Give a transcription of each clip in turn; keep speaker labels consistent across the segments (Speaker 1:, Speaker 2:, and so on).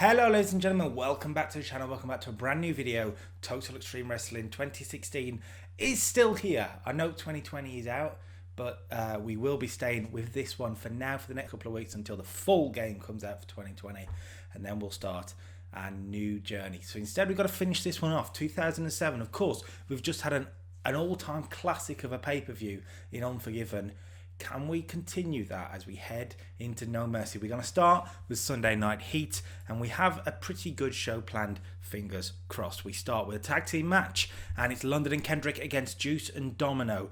Speaker 1: Hello ladies and gentlemen, welcome back to the channel, welcome back to a brand new video. Total Extreme Wrestling 2016 is still here. I know 2020 is out, but we will be staying with this one for now for the next couple of weeks until the full game comes out for 2020, and then we'll start our new journey. So instead we've got to finish this one off. 2007, of course, we've just had an all-time classic of a pay-per-view in Unforgiven. Can we continue that as we head into No Mercy? We're going to start with Sunday Night Heat, and we have a pretty good show planned, fingers crossed. We start with a tag team match, and it's London and Kendrick against Juice and Domino.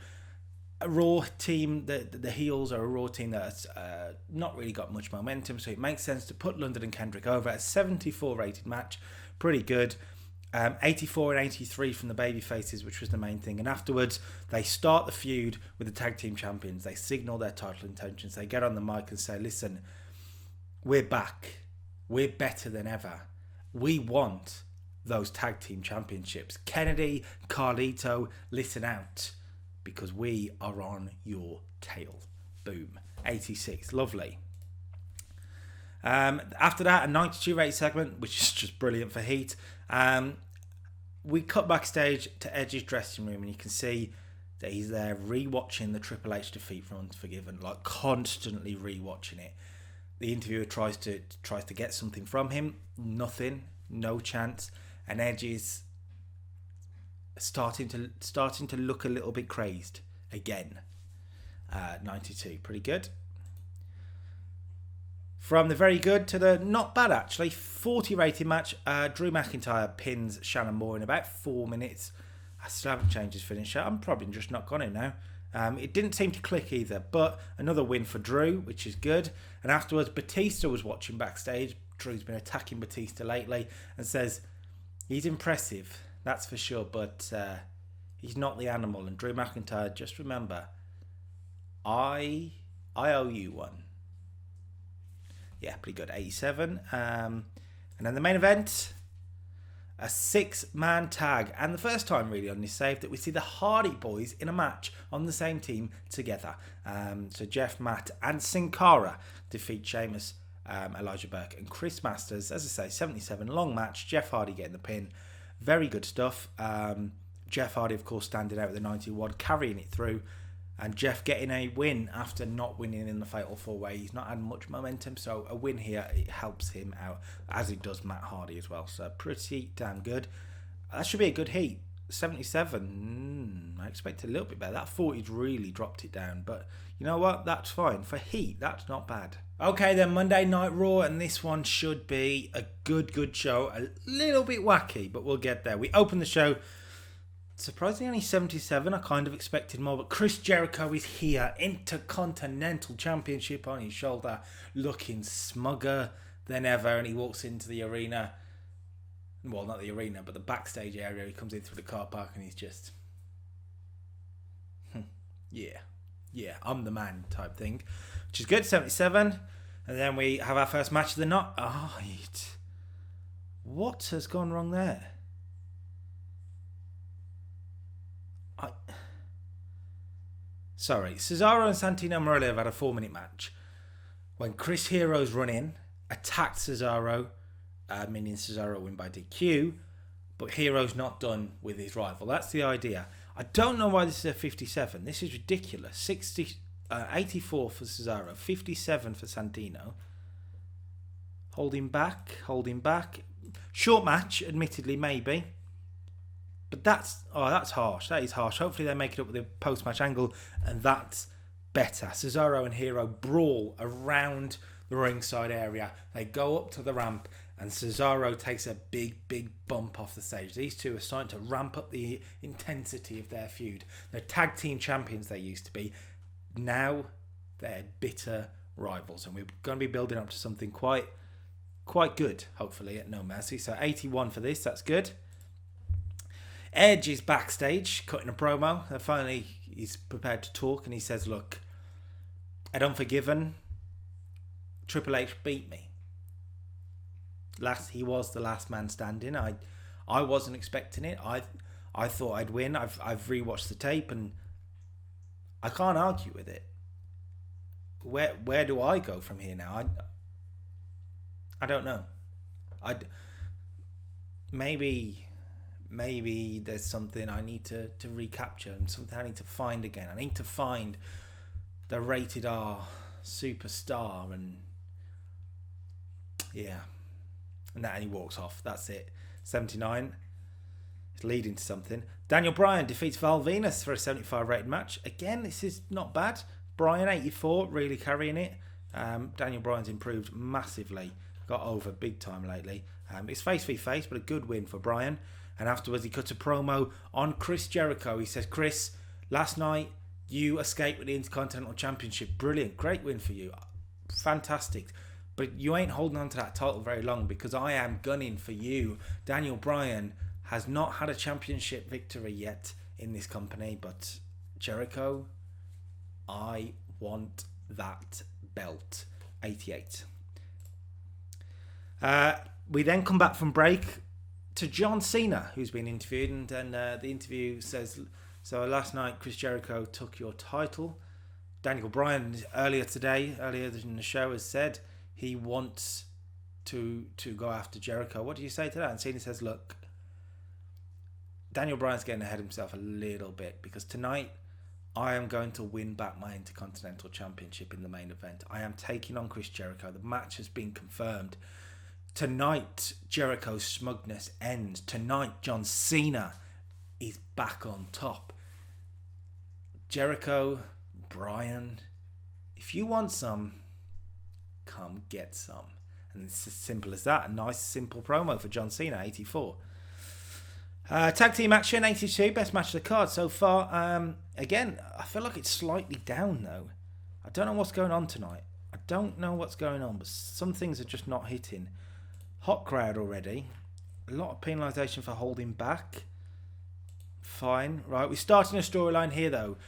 Speaker 1: A Raw team, the heels are a Raw team that's not really got much momentum, so it makes sense to put London and Kendrick over. A 74 rated match, pretty good. 84 and 83 from the baby faces, which was the main thing. And afterwards, they start the feud with the tag team champions. They signal their title intentions. They get on the mic and say, listen, we're back. We're better than ever. We want those tag team championships. Kennedy, Carlito, listen out, because we are on your tail. Boom. 86. Lovely. After that, a 92 rate segment, which is just brilliant for Heat. We cut backstage to Edge's dressing room, and you can see that he's there rewatching the Triple H defeat from Unforgiven, like constantly rewatching it. The interviewer tries to get something from him, nothing, no chance, and Edge is starting to look a little bit crazed again. 92, pretty good. From the very good to the not bad, actually. 40 rated match. Drew McIntyre pins Shannon Moore in about 4 minutes. I still haven't changed his finisher. I'm probably just not got it now. It didn't seem to click either, but another win for Drew, which is good. And afterwards, Batista was watching backstage. Drew's been attacking Batista lately and says, he's impressive, that's for sure, but he's not the animal. And Drew McIntyre, just remember, I owe you one. Yeah, pretty good. 87. And then the main event, a 6-man tag. And the first time really on this save that we see the Hardy Boys in a match on the same team together. So Jeff, Matt and Sin Cara defeat Sheamus, Elijah Burke and Chris Masters. As I say, 77, long match. Jeff Hardy getting the pin. Very good stuff. Jeff Hardy, of course, standing out with the 91, carrying it through. And Jeff getting a win after not winning in the Fatal 4-Way. He's not had much momentum, so a win here, it helps him out, as it does Matt Hardy as well. So pretty damn good. That should be a good Heat. 77, I expected a little bit better. That 40's really dropped it down. But you know what? That's fine. For Heat, that's not bad. Okay, then Monday Night Raw, and this one should be a good show. A little bit wacky, but we'll get there. We open the show. Surprisingly only 77. I kind of expected more, but Chris Jericho is here, Intercontinental Championship on his shoulder, looking smugger than ever, and he walks into the arena. Well, not the arena, but the backstage area. He comes in through the car park and he's just yeah, I'm the man type thing, which is good. 77. And then we have our first match of the night. What has gone wrong there? Sorry, Cesaro and Santino Marella have had a 4-minute match. When Chris Hero's run in, attacked Cesaro, meaning Cesaro win by DQ, but Hero's not done with his rival. That's the idea. I don't know why this is a 57. This is ridiculous. 84 for Cesaro, 57 for Santino. Holding back. Short match, admittedly, maybe. But that's harsh. That is harsh. Hopefully they make it up with a post-match angle, and that's better. Cesaro and Hero brawl around the ringside area. They go up to the ramp, and Cesaro takes a big bump off the stage. These two are starting to ramp up the intensity of their feud. They're tag team champions, they used to be. Now they're bitter rivals, and we're going to be building up to something quite good, hopefully, at No Mercy. So 81 for this. That's good. Edge is backstage cutting a promo. Finally, he's prepared to talk, and he says, look, at Unforgiven, Triple H beat me. He was the last man standing. I wasn't expecting it. I thought I'd win. I've rewatched the tape, and I can't argue with it. Where do I go from here now? I don't know. Maybe there's something I need to recapture and something I need to find again. I need to find the rated R superstar, and he walks off. That's it. 79. It's leading to something. Daniel Bryan defeats Val Venus for a 75 rated match. Again, this is not bad. Bryan 84, really carrying it. Daniel Bryan's improved massively. Got over big time lately. It's face v face, but a good win for Bryan. And afterwards, he cuts a promo on Chris Jericho. He says, Chris, last night you escaped with the Intercontinental Championship. Brilliant. Great win for you. Fantastic. But you ain't holding on to that title very long, because I am gunning for you. Daniel Bryan has not had a championship victory yet in this company, but Jericho, I want that belt. 88. We then come back from break to John Cena, who's been interviewed, and the interview says, so last night Chris Jericho took your title. Daniel Bryan earlier in the show, has said he wants to go after Jericho. What do you say to that? And Cena says, look, Daniel Bryan's getting ahead of himself a little bit, because tonight I am going to win back my Intercontinental Championship in the main event. I am taking on Chris Jericho. The match has been confirmed. Tonight, Jericho's smugness ends. Tonight, John Cena is back on top. Jericho, Bryan, if you want some, come get some. And it's as simple as that. A nice, simple promo for John Cena, 84. Tag team action, 82. Best match of the card so far. Again, I feel like it's slightly down, though. I don't know what's going on tonight. I don't know what's going on, but some things are just not hitting. Hot crowd already. A lot of penalisation for holding back. Fine. Right, we're starting a storyline here, though,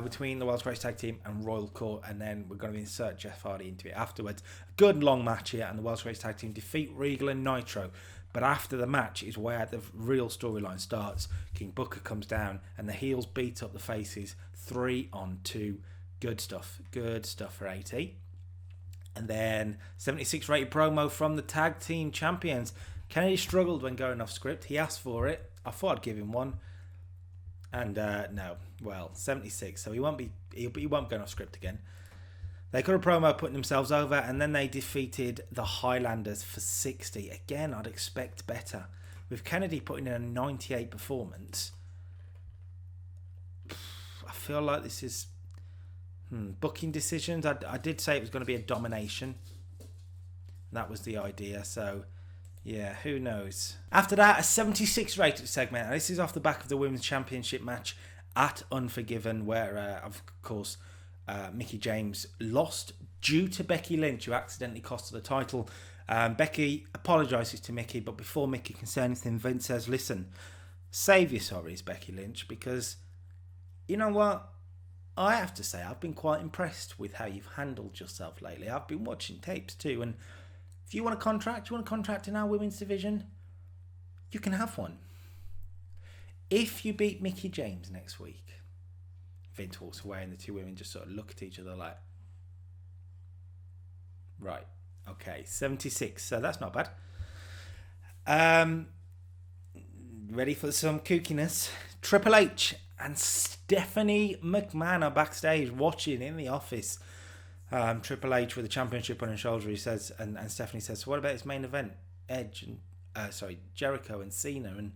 Speaker 1: between the World's Greatest Tag Team and Royal Court, and then we're going to insert Jeff Hardy into it afterwards. A good long match here, and the World's Greatest Tag Team defeat Regal and Nitro. But after the match is where the real storyline starts. King Booker comes down, and the heels beat up the faces 3-on-2. Good stuff. Good stuff for 80. And then 76 rated promo from the tag team champions. Kennedy struggled when going off script. He asked for it. I thought I'd give him one. And no. Well, 76. So he won't be going off script again. They cut a promo putting themselves over, and then they defeated the Highlanders for 60. Again, I'd expect better. With Kennedy putting in a 98 performance, I feel like this is booking decisions. I did say it was going to be a domination. That was the idea. So, yeah, who knows? After that, a 76 rated segment. And this is off the back of the Women's Championship match at Unforgiven, where, of course, Mickie James lost due to Becky Lynch, who accidentally cost her the title. Becky apologises to Mickie, but before Mickie can say anything, Vince says, listen, save your sorries, Becky Lynch, because you know what? I have to say, I've been quite impressed with how you've handled yourself lately. I've been watching tapes too, and if you want a contract in our women's division, you can have one. If you beat Mickie James next week, Vince walks away and the two women just sort of look at each other like, right, okay, 76, so that's not bad. Ready for some kookiness? Triple H and Stephanie McMahon are backstage watching in the office. Triple H with the championship on his shoulder, he says, and Stephanie says, so what about his main event? Edge and Jericho and Cena, and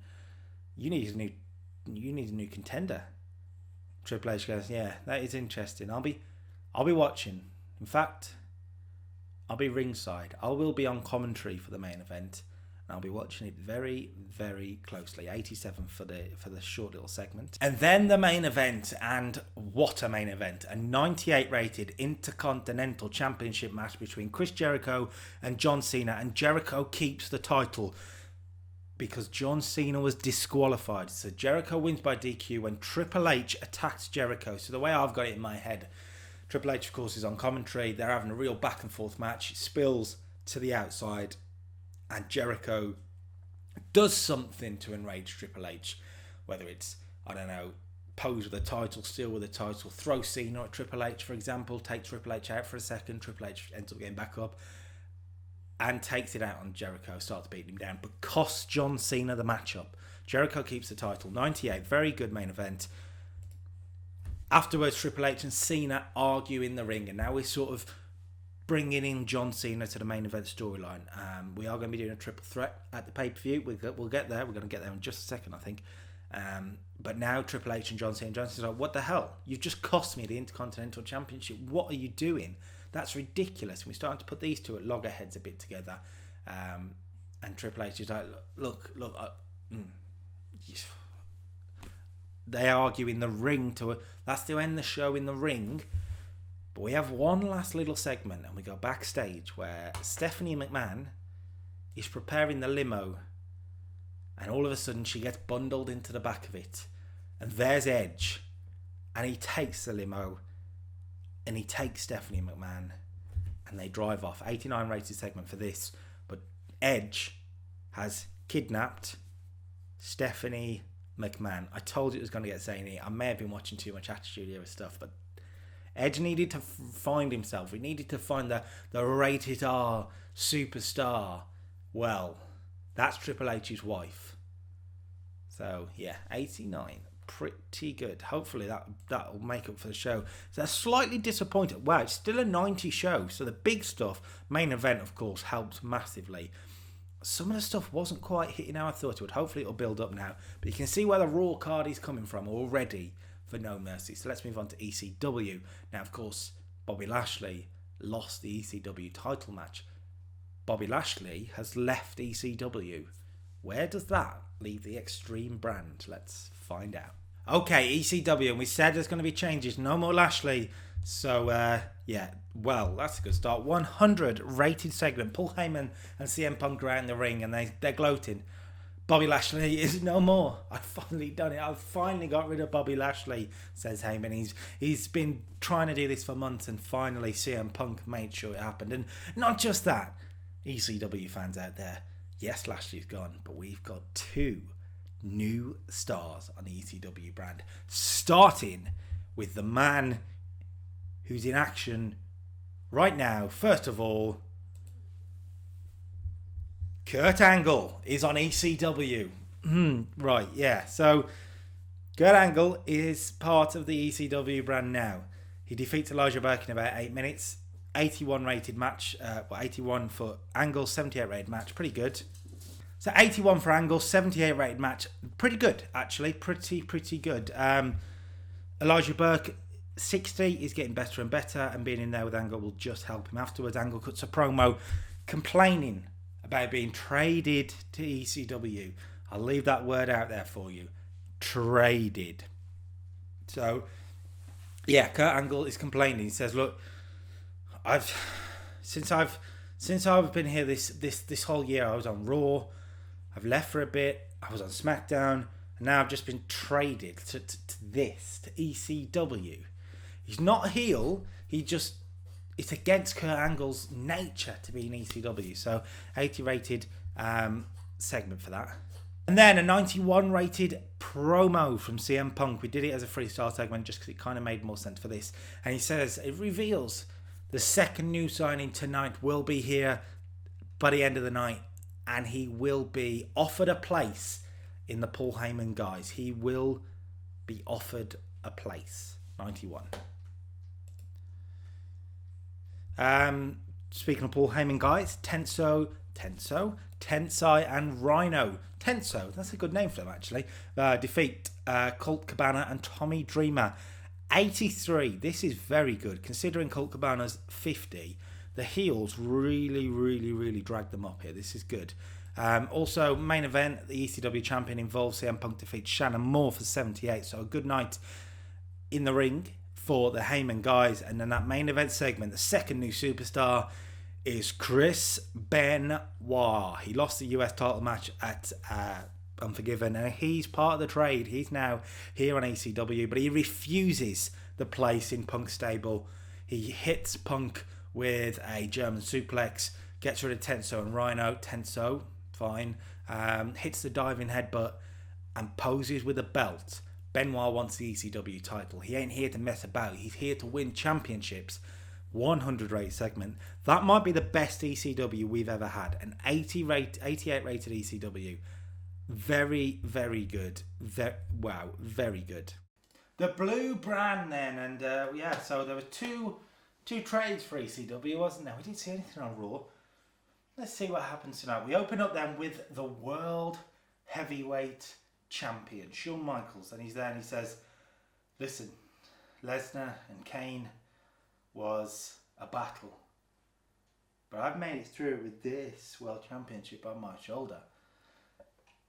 Speaker 1: you need a new contender. Triple H goes, yeah, that is interesting. I'll be watching. In fact, I'll be ringside. I will be on commentary for the main event, and I'll be watching it very, very closely. 87 for the short little segment. And then the main event, and what a main event. A 98 rated Intercontinental Championship match between Chris Jericho and John Cena, and Jericho keeps the title because John Cena was disqualified. So Jericho wins by DQ when Triple H attacks Jericho. So the way I've got it in my head, Triple H, of course, is on commentary. They're having a real back and forth match. It spills to the outside, and Jericho does something to enrage Triple H. Whether it's, I don't know, pose with the title, steal with the title, throw Cena at Triple H, for example, take Triple H out for a second. Triple H ends up getting back up. and takes it out on Jericho, starts beating him down, but costs John Cena the matchup. Jericho keeps the title. 98, very good main event. Afterwards, Triple H and Cena argue in the ring, and now we're sort of bringing in John Cena to the main event storyline. We are going to be doing a triple threat at the pay-per-view. We'll get there. We're going to get there in just a second, I think. But now Triple H and John Cena. John Cena's like, what the hell? You've just cost me the Intercontinental Championship. What are you doing? That's ridiculous. And we're starting to put these two at loggerheads a bit together. And Triple H is like, look. They argue in the ring. That's to end the show in the ring. But we have one last little segment, and we go backstage where Stephanie McMahon is preparing the limo, and all of a sudden she gets bundled into the back of it, and there's Edge, and he takes the limo, and he takes Stephanie McMahon, and they drive off. 89 rated segment for this, but Edge has kidnapped Stephanie McMahon. I told you it was going to get zany. I may have been watching too much Attitude Era stuff, but Edge needed to find himself. He needed to find the rated R superstar. Well, that's Triple H's wife. So, yeah, 89. Pretty good. Hopefully that'll make up for the show. So they're slightly disappointed. Wow, it's still a 90 show. So the big stuff, main event, of course, helped massively. Some of the stuff wasn't quite hitting how I thought it would. Hopefully it'll build up now. But you can see where the Raw card is coming from already for No Mercy. So let's move on to ECW. Now, of course, Bobby Lashley lost the ECW title match. Bobby Lashley has left ECW. Where does that leave the Extreme brand? Let's find out. Okay, ECW, and we said there's going to be changes. No more Lashley. So, yeah, well, that's a good start. 100 rated segment. Paul Heyman and CM Punk are out in the ring, and they're gloating. Bobby Lashley is no more. I've finally done it. I've finally got rid of Bobby Lashley, says Heyman. He's been trying to do this for months, and finally CM Punk made sure it happened. And not just that, ECW fans out there, yes, Lashley's gone, but we've got 2 new stars on the ECW brand, starting with the man who's in action right now. First of all, Kurt Angle is on ECW. Right, yeah. So, Kurt Angle is part of the ECW brand now. He defeats Elijah Burke in about 8 minutes. 81 rated match. 81 for Angle, 78 rated match. Pretty good. So, 81 for Angle, 78 rated match. Pretty good, actually. Pretty good. Elijah Burke, 60, is getting better and better. And being in there with Angle will just help him afterwards. Angle cuts a promo complaining about being traded to ECW. I'll leave that word out there for you. Traded. So, yeah, Kurt Angle is complaining. He says, "Look, since I've been here this whole year, I was on Raw. I've left for a bit. I was on SmackDown, and now I've just been traded to ECW." He's not a heel. It's against Kurt Angle's nature to be in ECW. So 80 rated segment for that. And then a 91 rated promo from CM Punk. We did it as a freestyle segment just because it kind of made more sense for this. And he says, it reveals the second new signing tonight will be here by the end of the night. And he will be offered a place in the Paul Heyman guys. He will be offered a place. 91. Speaking of Paul Heyman guys, Tensai and Rhino. Tenso, that's a good name for them actually. Defeat Colt Cabana and Tommy Dreamer. 83. This is very good considering Colt Cabana's 50. The heels really dragged them up here. This is good. Also, main event, the ECW champion involves CM Punk defeats Shannon Moore for 78. So a good night in the ring for the Heyman guys. And then that main event segment, the second new superstar is Chris Benoit. He lost the US title match at Unforgiven, and he's part of the trade. He's now here on ECW, but he refuses the place in Punk's stable. He hits Punk with a German suplex, gets rid of Tenso and Rhino. Tenso, fine, hits the diving headbutt and poses with a belt. Benoit wants the ECW title. He ain't here to mess about. He's here to win championships. 100 rate segment. That might be the best ECW we've ever had. An 88 rated ECW. Very, very good. Wow, very good. The blue brand then, and so there were two trades for ECW, wasn't there? We didn't see anything on Raw. Let's see what happens tonight. We open up then with the World Heavyweight Champion, Shawn Michaels, and he's there and he says, listen, Lesnar and Kane was a battle, but I've made it through with this World Championship on my shoulder.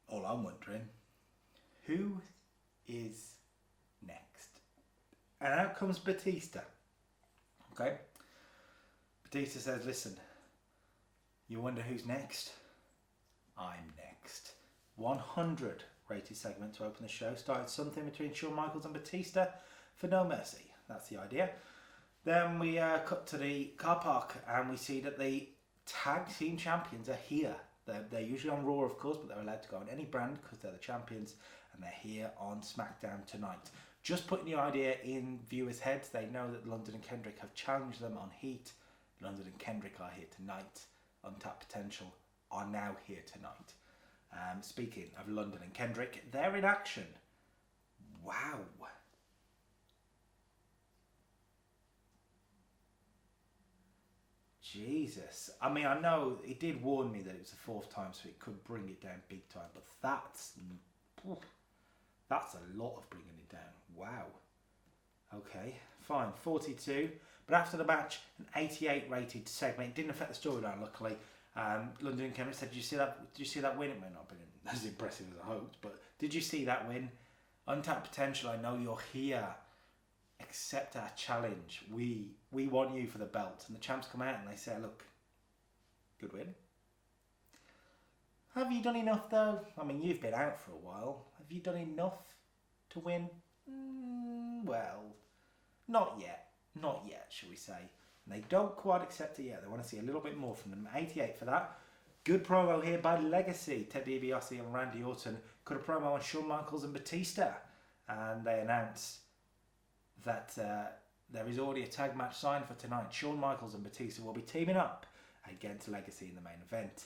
Speaker 1: All I'm wondering, who is next? And out comes Batista. Okay? Batista says, listen, you wonder who's next? I'm next. 100 rated segment to open the show. Started something between Shawn Michaels and Batista for No Mercy. That's the idea. Then we cut to the car park and we see that the tag team champions are here. They're usually on Raw, of course, but they're allowed to go on any brand because they're the champions, and they're here on SmackDown tonight. Just putting the idea in viewers' heads. They know that London and Kendrick have challenged them on Heat. London and Kendrick are here tonight. Untapped Potential are now here tonight. Speaking of London and Kendrick, they're in action. Wow. Jesus. I mean, I know it did warn me that it was the fourth time, so it could bring it down big time, but that's a lot of bringing it down. Wow. Okay, fine. 42. But after the match, an 88 rated segment. It didn't affect the storyline, luckily. London and Kendrick said, did you see that win? It may not have been as impressive as I hoped, but did you see that win? Untapped Potential, I know you're here. Accept our challenge. We want you for the belt. And the champs come out and they say, look, good win. Have you done enough though? I mean, you've been out for a while. Have you done enough to win? Well, not yet. Not yet, shall we say. And they don't quite accept it yet. They want to see a little bit more from them. 88 for that. Good promo here by Legacy. Ted DiBiase and Randy Orton cut a promo on Shawn Michaels and Batista. And they announce that there is already a tag match signed for tonight. Shawn Michaels and Batista will be teaming up against Legacy in the main event.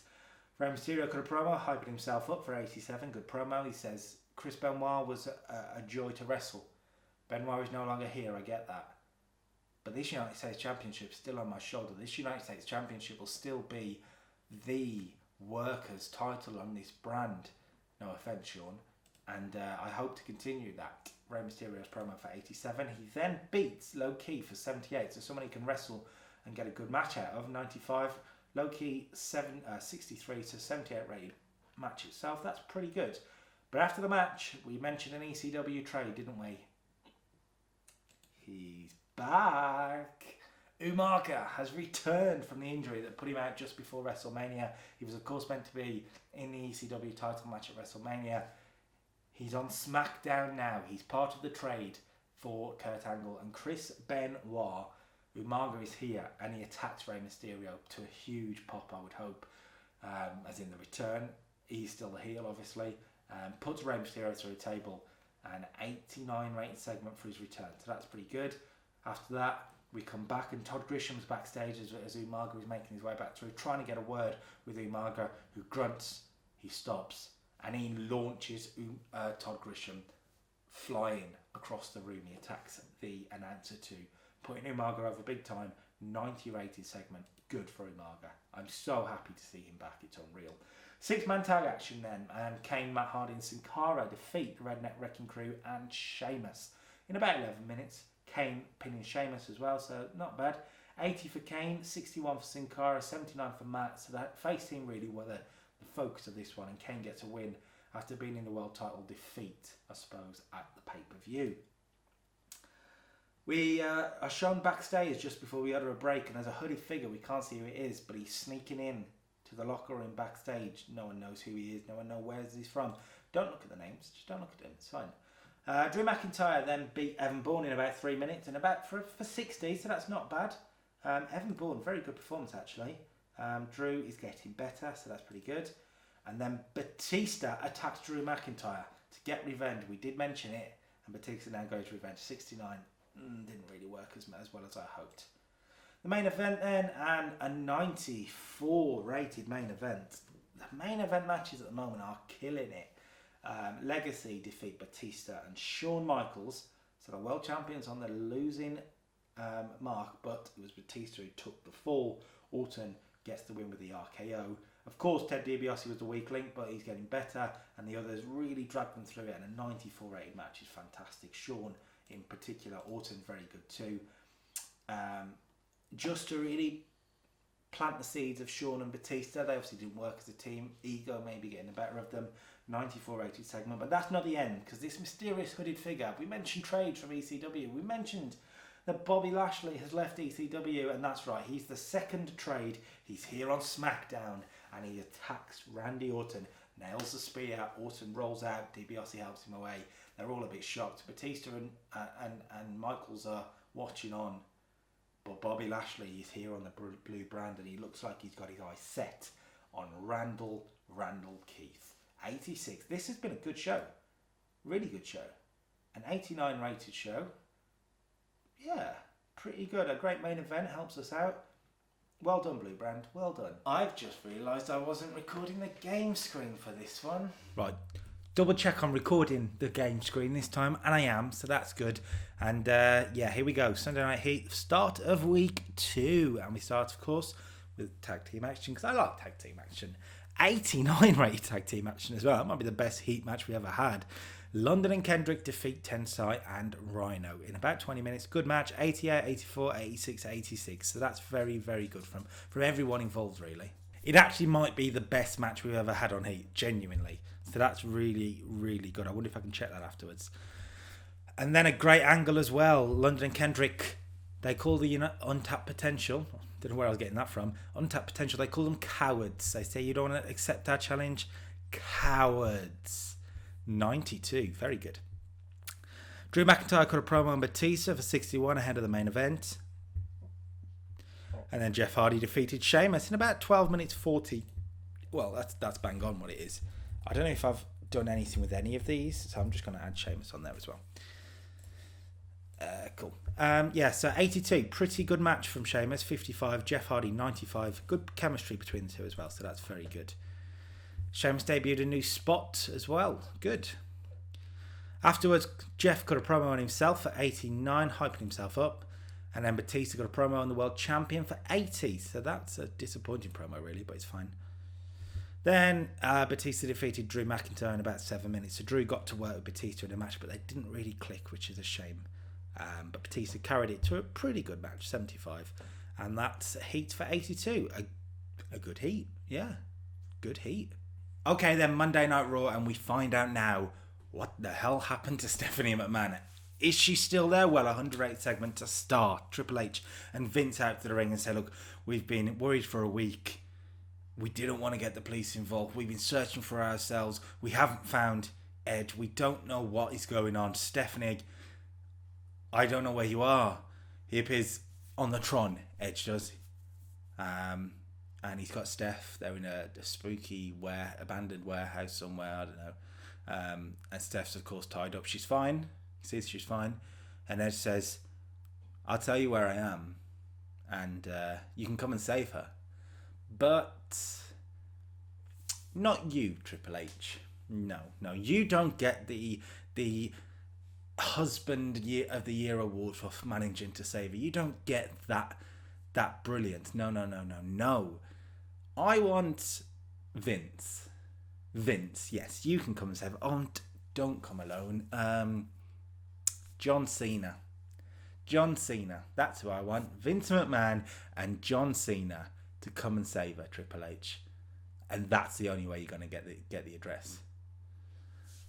Speaker 1: Rey Mysterio cut a promo, hyping himself up for 87. Good promo. He says, Chris Benoit was a joy to wrestle. Benoit is no longer here, I get that. But this United States Championship is still on my shoulder. This United States Championship will still be the workers' title on this brand. No offence, Shawn. And I hope to continue that. Rey Mysterio's promo for 87. He then beats Low Key for 78. So someone he can wrestle and get a good match out of. 95. Low Key 63 to 78 rated match itself. That's pretty good. But after the match, we mentioned an ECW trade, didn't we? He's back. Umaga has returned from the injury that put him out just before WrestleMania. He was, of course, meant to be in the ECW title match at WrestleMania. He's on SmackDown now. He's part of the trade for Kurt Angle and Chris Benoit. Umaga is here and he attacks Rey Mysterio to a huge pop, I would hope. As in the return. He's still the heel, obviously. Puts Rey Mysterio through a table. An 89 rated segment for his return. So that's pretty good. After that, we come back and Todd Grisham's backstage as Umaga is making his way back through, trying to get a word with Umaga, who grunts, he stops, and he launches Todd Grisham flying across the room. He attacks the announcer too, putting Umaga over big time. 90 rated segment, good for Umaga. I'm so happy to see him back, it's unreal. 6-man tag action then, and Kane, Matt Hardy and Sin Cara defeat the Redneck Wrecking Crew and Sheamus in about 11 minutes. Kane pinning Sheamus as well, so not bad. 80 for Kane, 61 for Sin Cara, 79 for Matt. So that face team really were the focus of this one, and Kane gets a win after being in the world title defeat, I suppose, at the pay-per-view. We are shown backstage just before we utter a break, and there's a hooded figure. We can't see who it is, but he's sneaking in to the locker room backstage. No one knows who he is. No one knows where he's from. Don't look at the names. Just don't look at him. It's fine. Drew McIntyre then beat Evan Bourne in about 3 minutes and about for 60, so that's not bad. Evan Bourne, very good performance actually. Drew is getting better, so that's pretty good. And then Batista attacks Drew McIntyre to get revenge. We did mention it, and Batista now goes revenge. 69 didn't really work as well as I hoped. The main event then, and a 94 rated main event. The main event matches at the moment are killing it. Legacy defeat Batista and Shawn Michaels. So the world champions on the losing mark, but it was Batista who took the fall. Orton gets the win with the RKO. Of course, Ted DiBiase was the weak link, but he's getting better, and the others really dragged them through it. And a 94 rated match is fantastic. Shawn in particular, Orton very good too. Just to really plant the seeds of Shawn and Batista. They obviously didn't work as a team. Ego maybe getting the better of them. 94 rated segment, but that's not the end, because this mysterious hooded figure, we mentioned trades from ECW. We mentioned that Bobby Lashley has left ECW, and that's right, he's the second trade. He's here on SmackDown, and he attacks Randy Orton, nails the spear. Orton rolls out, DiBiase helps him away. They're all a bit shocked. Batista and Michaels are watching on, but Bobby Lashley is here on the blue brand, and he looks like he's got his eyes set on Randall Keith. 86. This has been a good show. Really good show. An 89 rated show. Yeah, pretty good. A great main event, helps us out. Well done, Blue Brand. Well done. I've just realised I wasn't recording the game screen for this one. Right. Double check on recording the game screen this time, and I am, so that's good. And yeah, here we go. Sunday Night Heat, start of week 2. And we start, of course, with tag team action, because I like tag team action. 89 rated tag team action as well. That might be the best Heat match we ever had. London and Kendrick defeat Tensai and Rhino in about 20 minutes. Good match. 88, 84, 86, 86. So that's very, very good from everyone involved, really. It actually might be the best match we've ever had on Heat, genuinely. So that's really, really good. I wonder if I can check that afterwards. And then a great angle as well. London and Kendrick, they call the untapped potential. Don't know where I was getting that from. Untapped potential. They call them cowards. They say you don't want to accept our challenge. Cowards. 92. Very good. Drew McIntyre cut a promo on Batista for 61 ahead of the main event. And then Jeff Hardy defeated Sheamus in about 12 minutes 40. Well, that's bang on what it is. I don't know if I've done anything with any of these, so I'm just going to add Sheamus on there as well. Cool. Yeah, so 82. Pretty good match from Sheamus. 55. Jeff Hardy, 95. Good chemistry between the two as well, so that's very good. Sheamus debuted a new spot as well. Good. Afterwards, Jeff got a promo on himself for 89, hyping himself up. And then Batista got a promo on the world champion for 80. So that's a disappointing promo, really, but it's fine. Then Batista defeated Drew McIntyre in about 7 minutes. So Drew got to work with Batista in a match, but they didn't really click, which is a shame. But Batista carried it to a pretty good match, 75. And that's Heat for 82. A good Heat. Yeah, good Heat. Okay, then Monday Night Raw, and we find out now what the hell happened to Stephanie McMahon. Is she still there? Well, a 100-rated segment to start. Triple H and Vince out to the ring and say, look, we've been worried for a week. We didn't want to get the police involved. We've been searching for ourselves. We haven't found Ed. We don't know what is going on. Stephanie, I don't know where you are. He appears on the Tron, Edge does. And he's got Steph. They're in a spooky abandoned warehouse somewhere. I don't know. And Steph's, of course, tied up. She's fine. He says she's fine. And Edge says, I'll tell you where I am. And you can come and save her. But not you, Triple H. No. You don't get the Husband of the Year award for managing to save her. You don't get that brilliant. No. I want Vince. Vince, yes, you can come and save her. Oh, don't come alone. John Cena. That's who I want. Vince McMahon and John Cena to come and save her, Triple H. And that's the only way you're going to get the address.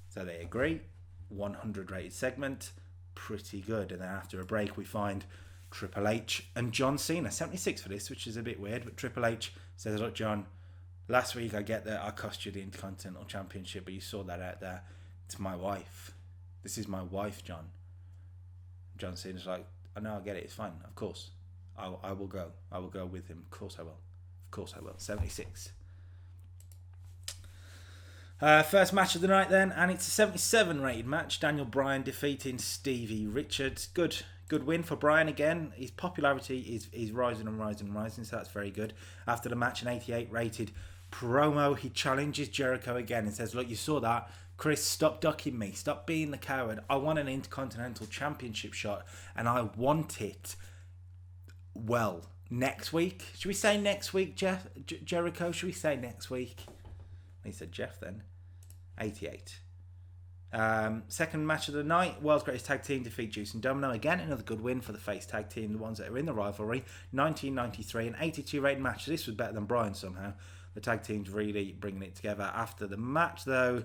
Speaker 1: So they agree. 100 rated segment. Pretty good. And then after a break, we find Triple H and John Cena. 76 for this, which is a bit weird. But Triple H says, look, John, last week I get that I cost you the Intercontinental Championship, but you saw that out there. It's my wife. This is my wife, John. John Cena's like, I know, I get it. It's fine. Of course. I will go. I will go with him. Of course I will. 76. First match of the night then, and it's a 77 rated match. Daniel Bryan defeating Stevie Richards. Good Good win for Bryan again. His popularity is rising and rising and rising, so that's very good. After the match, an 88 rated promo, he challenges Jericho again and says, look, you saw that. Chris, stop ducking me. Stop being the coward. I want an Intercontinental Championship shot, and I want it, well, next week. Should we say next week, Jericho? Should we say next week? He said Jeff then. 88. Second match of the night, World's Greatest Tag Team defeat Juice and Domino. Again, another good win for the face tag team, the ones that are in the rivalry. 1993, an 82 rated match. This was better than Bryan somehow. The tag team's really bringing it together. After the match, though,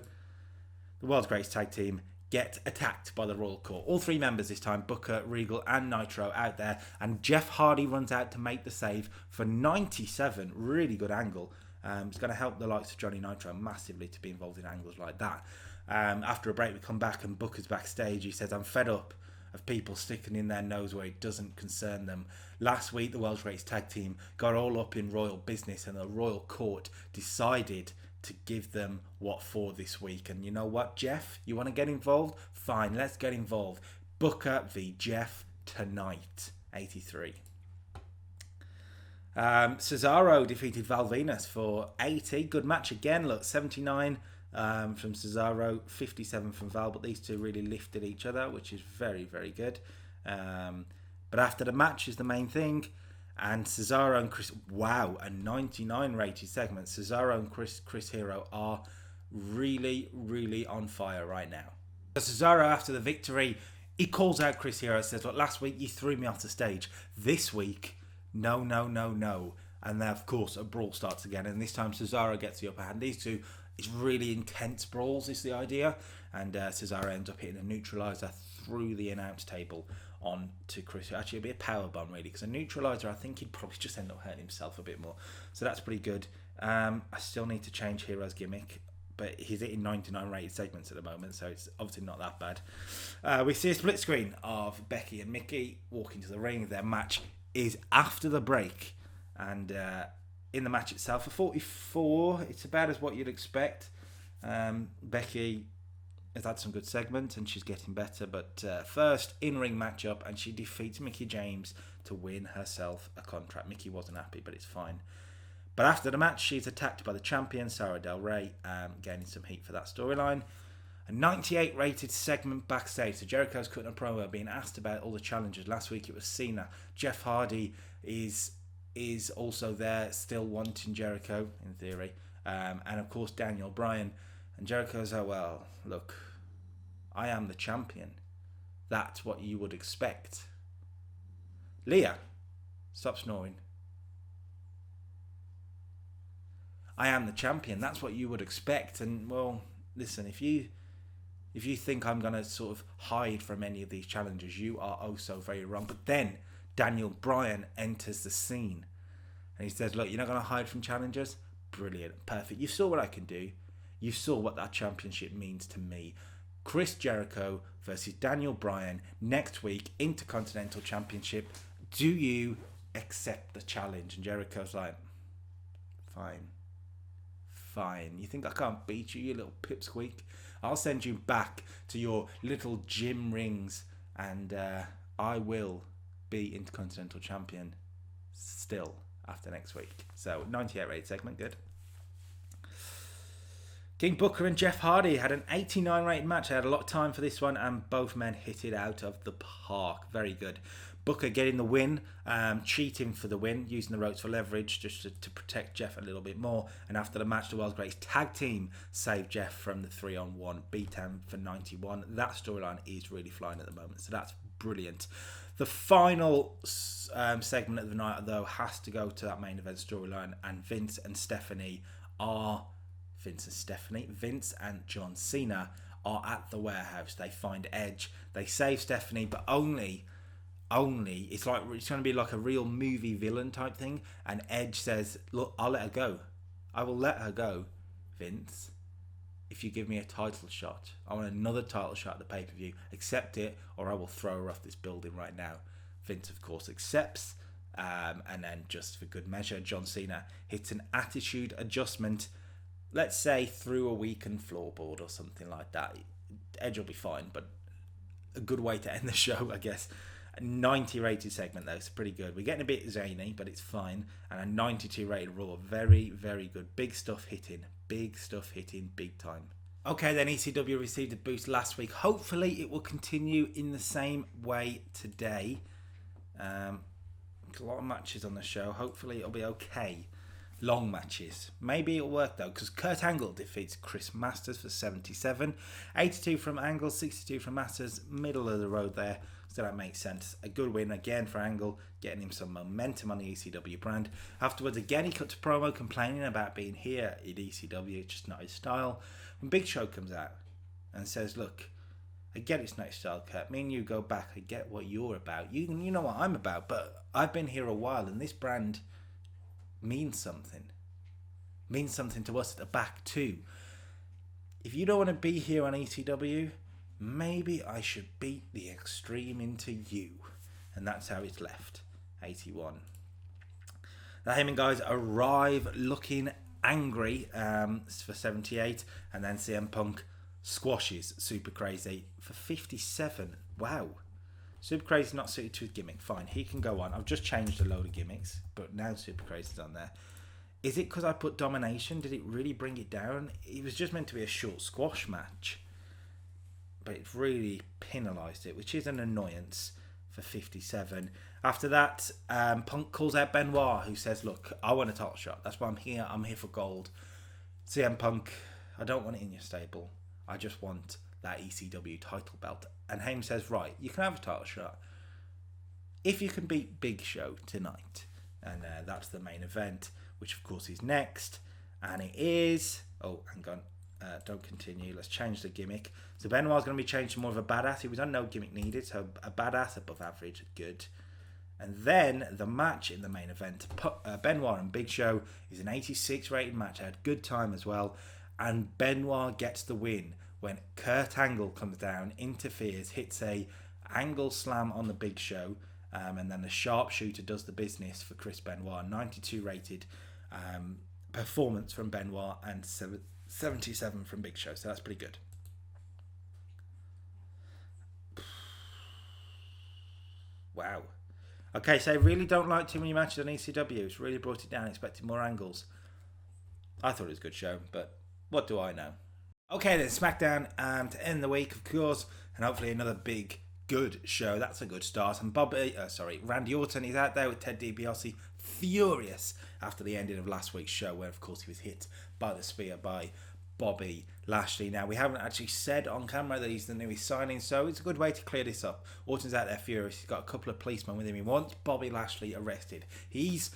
Speaker 1: the World's Greatest Tag Team get attacked by the Royal Court. All three members this time, Booker, Regal and Nitro, out there. And Jeff Hardy runs out to make the save for 97. Really good angle. It's going to help the likes of Johnny Nitro massively to be involved in angles like that. After a break, we come back and Booker's backstage. He says, I'm fed up of people sticking in their nose where it doesn't concern them. Last week, the World's Greatest Tag Team got all up in royal business and the Royal Court decided to give them what for this week. And you know what, Jeff? You want to get involved? Fine, let's get involved. Booker v. Jeff tonight. 83. Cesaro defeated Val Venus for 80. Good match again. Look, 79 from Cesaro, 57 from Val, but these two really lifted each other, which is very, very good. But after the match is the main thing, and Cesaro and Chris, wow, a 99 rated segment. Cesaro and Chris Hero are really, really on fire right now. Cesaro, after the victory, he calls out Chris Hero and says, look, last week you threw me off the stage. This week, no. And then, of course, a brawl starts again, and this time Cesaro gets the upper hand. These two, it's really intense brawls is the idea, and Cesaro ends up hitting a neutralizer through the announce table on to Chris. Actually, it'd be a power bomb really, because a neutralizer, I think he'd probably just end up hurting himself a bit more. So that's pretty good. I still need to change Hero's gimmick, but he's hitting 99 rated segments at the moment, so it's obviously not that bad. We see a split screen of Becky and Mickey walking to the ring. Their match is after the break, and in the match itself, for 44, it's about as what you'd expect. Becky has had some good segments and she's getting better, but first in-ring matchup, and she defeats Mickie James to win herself a contract. Mickie wasn't happy, but it's fine. But after the match, she's attacked by the champion, Sarah Del Rey, gaining some heat for that storyline. A 98 rated segment backstage. So Jericho's cutting a promo being asked about all the challenges. Last week it was Cena. Jeff Hardy is also there, still wanting Jericho, in theory. And of course Daniel Bryan. And Jericho's, oh, well, look, I am the champion. That's what you would expect. Leah, stop snoring. I am the champion. That's what you would expect. And, well, listen, if you think I'm going to sort of hide from any of these challenges, you are oh so very wrong. But then Daniel Bryan enters the scene and he says, look, you're not going to hide from challengers? Brilliant. Perfect. You saw what I can do. You saw what that championship means to me. Chris Jericho versus Daniel Bryan next week, Intercontinental Championship. Do you accept the challenge? And Jericho's like, fine. You think I can't beat you, you little pipsqueak? I'll send you back to your little gym rings, and I will be Intercontinental Champion still after next week. So 98 rated segment, good. King Booker and Jeff Hardy had an 89 rated match. They had a lot of time for this one, and both men hit it out of the park. Very good. Booker getting the win, cheating for the win, using the ropes for leverage just to protect Jeff a little bit more. And after the match, the World's Greatest Tag Team saved Jeff from the 3-on-1 beatdown for 91. That storyline is really flying at the moment, so that's brilliant. The final segment of the night, though, has to go to that main event storyline, and Vince and John Cena are at the warehouse. They find Edge. They save Stephanie, but only it's going to be like a real movie villain type thing. And Edge says, look, I'll let her go. I will let her go, Vince, if you give me a title shot. I want another title shot at the pay-per-view. Accept it, or I will throw her off this building right now. Vince, of course, accepts. And then, just for good measure, John Cena hits an attitude adjustment, let's say through a weakened floorboard or something like that. Edge will be fine, but a good way to end the show, I guess. A 90 rated segment though, so pretty good. We're getting a bit zany, but it's fine. And a 92 rated Raw, very, very good. Big stuff hitting, big time. Okay, then ECW received a boost last week. Hopefully it will continue in the same way today. A lot of matches on the show. Hopefully it'll be okay. Long matches. Maybe it'll work though, because Kurt Angle defeats Chris Masters for 77. 82 from Angle, 62 from Masters. Middle of the road there. So that makes sense. A good win again for Angle, getting him some momentum on the ECW brand. Afterwards, again, he cut to promo complaining about being here at ECW. It's just not his style. When Big Show comes out and says, look, I get it's not your style, Kurt. Me and you go back. I get what you're about. You know what I'm about, but I've been here a while, and this brand means something. Means something to us at the back too. If you don't want to be here on ECW, maybe I should beat the Extreme into you. And that's how it's left. 81. The Heyman guys arrive looking angry for 78. And then CM Punk squashes Super Crazy for 57. Wow. Super Crazy's not suited to his gimmick. Fine, he can go on. I've just changed a load of gimmicks, but now Super Crazy's on there. Is it because I put domination? Did it really bring it down? It was just meant to be a short squash match, but it really penalised it, which is an annoyance for 57. After that, Punk calls out Benoit, who says, look, I want a title shot. That's why I'm here. I'm here for gold. CM Punk, I don't want it in your stable. I just want that ECW title belt. And Heyman says, right, you can have a title shot if you can beat Big Show tonight. And that's the main event, which of course is next. And it is... Oh, hang on. Don't continue. Let's change the gimmick. So Benoit's going to be changed to more of a badass. He was on no gimmick needed, so a badass above average, good. And then the match in the main event, Benoit and Big Show, is an 86 rated match. I had good time as well. And Benoit gets the win when Kurt Angle comes down, interferes, hits a angle slam on the Big Show, and then the sharpshooter does the business for Chris Benoit. 92 rated performance from Benoit and 77 from Big Show, so that's pretty good. Wow. Okay, so I really don't like too many matches on ECW. It's really brought it down, expecting more angles. I thought it was a good show, but what do I know? Okay, then SmackDown to end the week, of course, and hopefully another big, good show. That's a good start. And Randy Orton is out there with Ted DiBiase, furious after the ending of last week's show, where of course he was hit by the spear by Bobby Lashley. Now, we haven't actually said on camera that he's the newest signing, so it's a good way to clear this up. Orton's out there furious. He's got a couple of policemen with him. He wants Bobby Lashley arrested. He's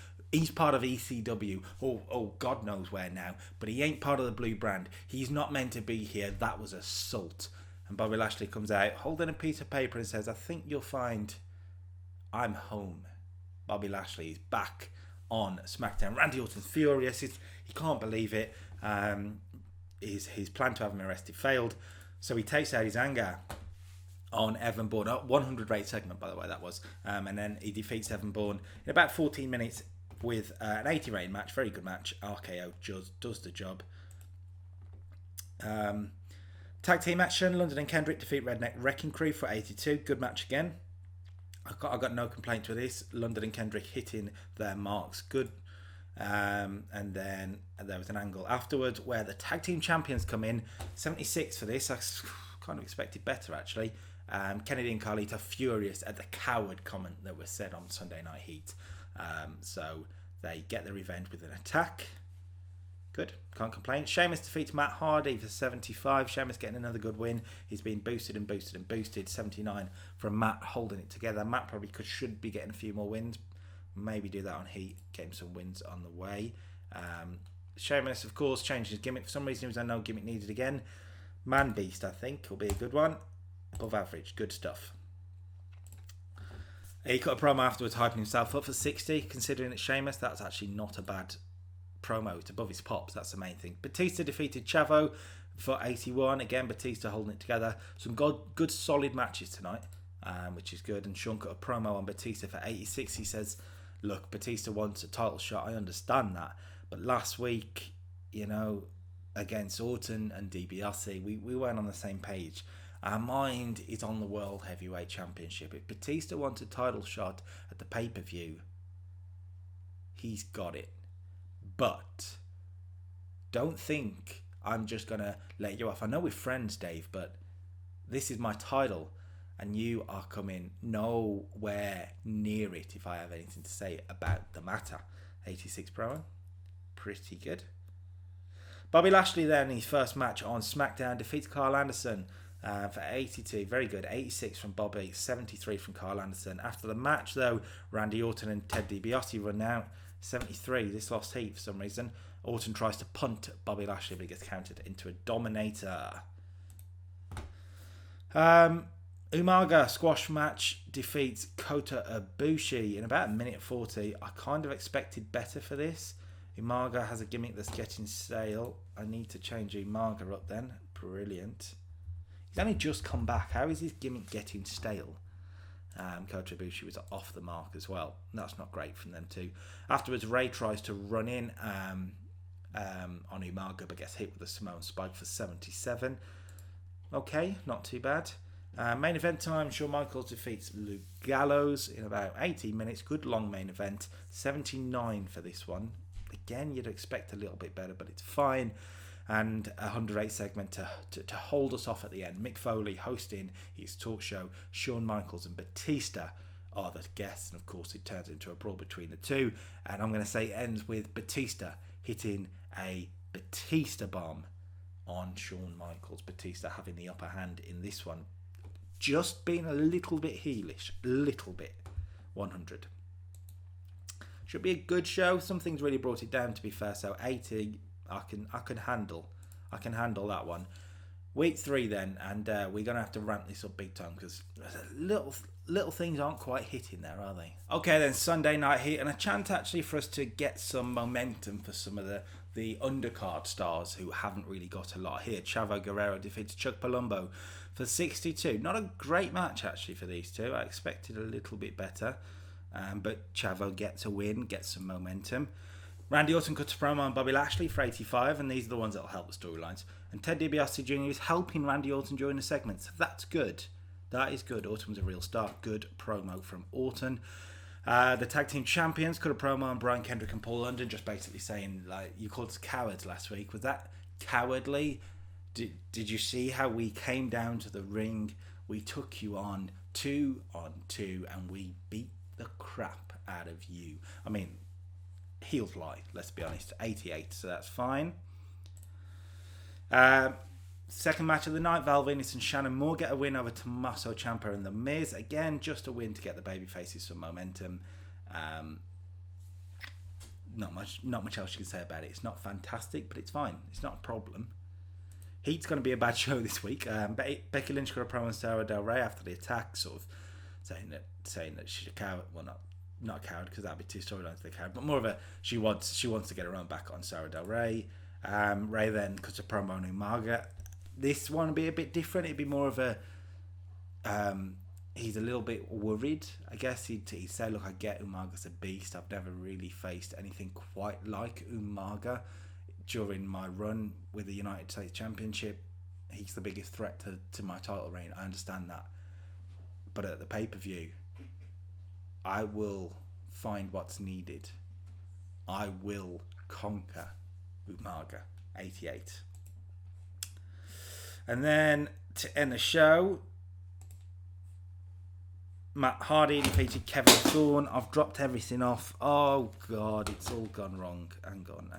Speaker 1: part of ECW, oh God knows where now, but he ain't part of the blue brand. He's not meant to be here. That was assault. And Bobby Lashley comes out holding a piece of paper and says, I think you'll find I'm home. Bobby Lashley is back on SmackDown. Randy Orton's furious. He can't believe it. His plan to have him arrested failed, so he takes out his anger on Evan Bourne. 100 rate segment, by the way, that was. And then he defeats Evan Bourne in about 14 minutes with an 80 rated match. Very good match. RKO does the job. Tag team action. London and Kendrick defeat Redneck Wrecking Crew for 82. Good match again. I got no complaints with this. London and Kendrick hitting their marks. Good. And then there was an angle afterwards where the tag team champions come in. 76 for this. I kind of expected better, actually. Kennedy and Carlito furious at the coward comment that was said on Sunday Night Heat. So they get the revenge with an attack. Good, can't complain. Sheamus defeats Matt Hardy for 75. Sheamus getting another good win. He's been boosted and boosted and boosted. 79 from Matt holding it together. Matt probably should be getting a few more wins. Maybe do that on Heat. Get him some wins on the way. Sheamus, of course, changed his gimmick. For some reason, he was on no gimmick needed again. Man Beast, I think, will be a good one. Above average. Good stuff. He cut a promo afterwards, hyping himself up for 60. Considering it's Sheamus, that's actually not a bad promo. It's above his pops. That's the main thing. Batista defeated Chavo for 81. Again, Batista holding it together. Some good solid matches tonight, which is good. And Shawn cut a promo on Batista for 86. He says, look, Batista wants a title shot. I understand that. But last week, against Orton and DiBiase, we weren't on the same page. Our mind is on the World Heavyweight Championship. If Batista wants a title shot at the pay-per-view, he's got it. But don't think I'm just going to let you off. I know we're friends, Dave, but this is my title, and you are coming nowhere near it if I have anything to say about the matter. 86 promo. Pretty good. Bobby Lashley then, his first match on SmackDown, defeats Carl Anderson for 82. Very good. 86 from Bobby, 73 from Carl Anderson. After the match, though, Randy Orton and Ted DiBiase run out. 73. This lost heat for some reason. Orton tries to punt Bobby Lashley, but he gets countered into a Dominator. Umaga squash match defeats Kota Ibushi in about a minute 40. I kind of expected better for this. Umaga has a gimmick that's getting stale. I need to change Umaga up then. Brilliant. He's only just come back. How is his gimmick getting stale? Kota Ibushi was off the mark as well. That's not great from them too. Afterwards, Ray tries to run in on Umaga, but gets hit with a Samoan spike for 77. Okay, not too bad. Main event time, Shawn Michaels defeats Luke Gallows in about 18 minutes. Good long main event. 79 for this one. Again, you'd expect a little bit better, but it's fine. And a 108 segment to hold us off at the end. Mick Foley hosting his talk show. Shawn Michaels and Batista are the guests. And of course, it turns into a brawl between the two. And I'm going to say it ends with Batista hitting a Batista bomb on Shawn Michaels. Batista having the upper hand in this one. Just being a little bit heelish. A little bit. 100. Should be a good show. Some things really brought it down, to be fair. So 80, I can handle that one. Week 3 then, and we're gonna have to ramp this up big time because little things aren't quite hitting there, are they? Okay then, Sunday Night Heat, and a chance actually for us to get some momentum for some of the undercard stars who haven't really got a lot here. Chavo Guerrero defeats Chuck Palumbo for 62. Not a great match actually for these two. I expected a little bit better. But Chavo gets a win, gets some momentum. Randy Orton cuts a promo on Bobby Lashley for 85, and these are the ones that will help the storylines. And Ted DiBiase Jr. is helping Randy Orton during the segments. That's good. That is good. Orton was a real start. Good promo from Orton. The tag team champions cut a promo on Bryan Kendrick and Paul London, just basically saying, like, you called us cowards last week. Was that cowardly? Did you see how we came down to the ring? We took you on 2-on-2, and we beat the crap out of you. I mean, heels lie, let's be honest. 88, so that's fine. Second match of the night, Val Venis and Shannon Moore get a win over Tommaso Ciampa and The Miz. Again, just a win to get the babyfaces some momentum. Not much else you can say about it. It's not fantastic, but it's fine. It's not a problem. Heat's going to be a bad show this week. Becky Lynch got a promo on Sarah Del Rey after the attack, sort of saying that she's a coward. Well, not a coward, because that'd be two storylines to the coward, but more of a she wants to get her own back on Sarah Del Rey. Ray then cuts a promo on Umaga. This one would be a bit different. It'd be more of a he's a little bit worried. I guess he'd say, look, I get Umaga's a beast. I've never really faced anything quite like Umaga during my run with the United States Championship. He's the biggest threat to my title reign. I understand that. But at the pay-per-view, I will find what's needed. I will conquer Umaga. 88. And then to end the show, Matt Hardy defeated Kevin Thorne. I've dropped everything off. Oh God, it's all gone wrong. Hang on.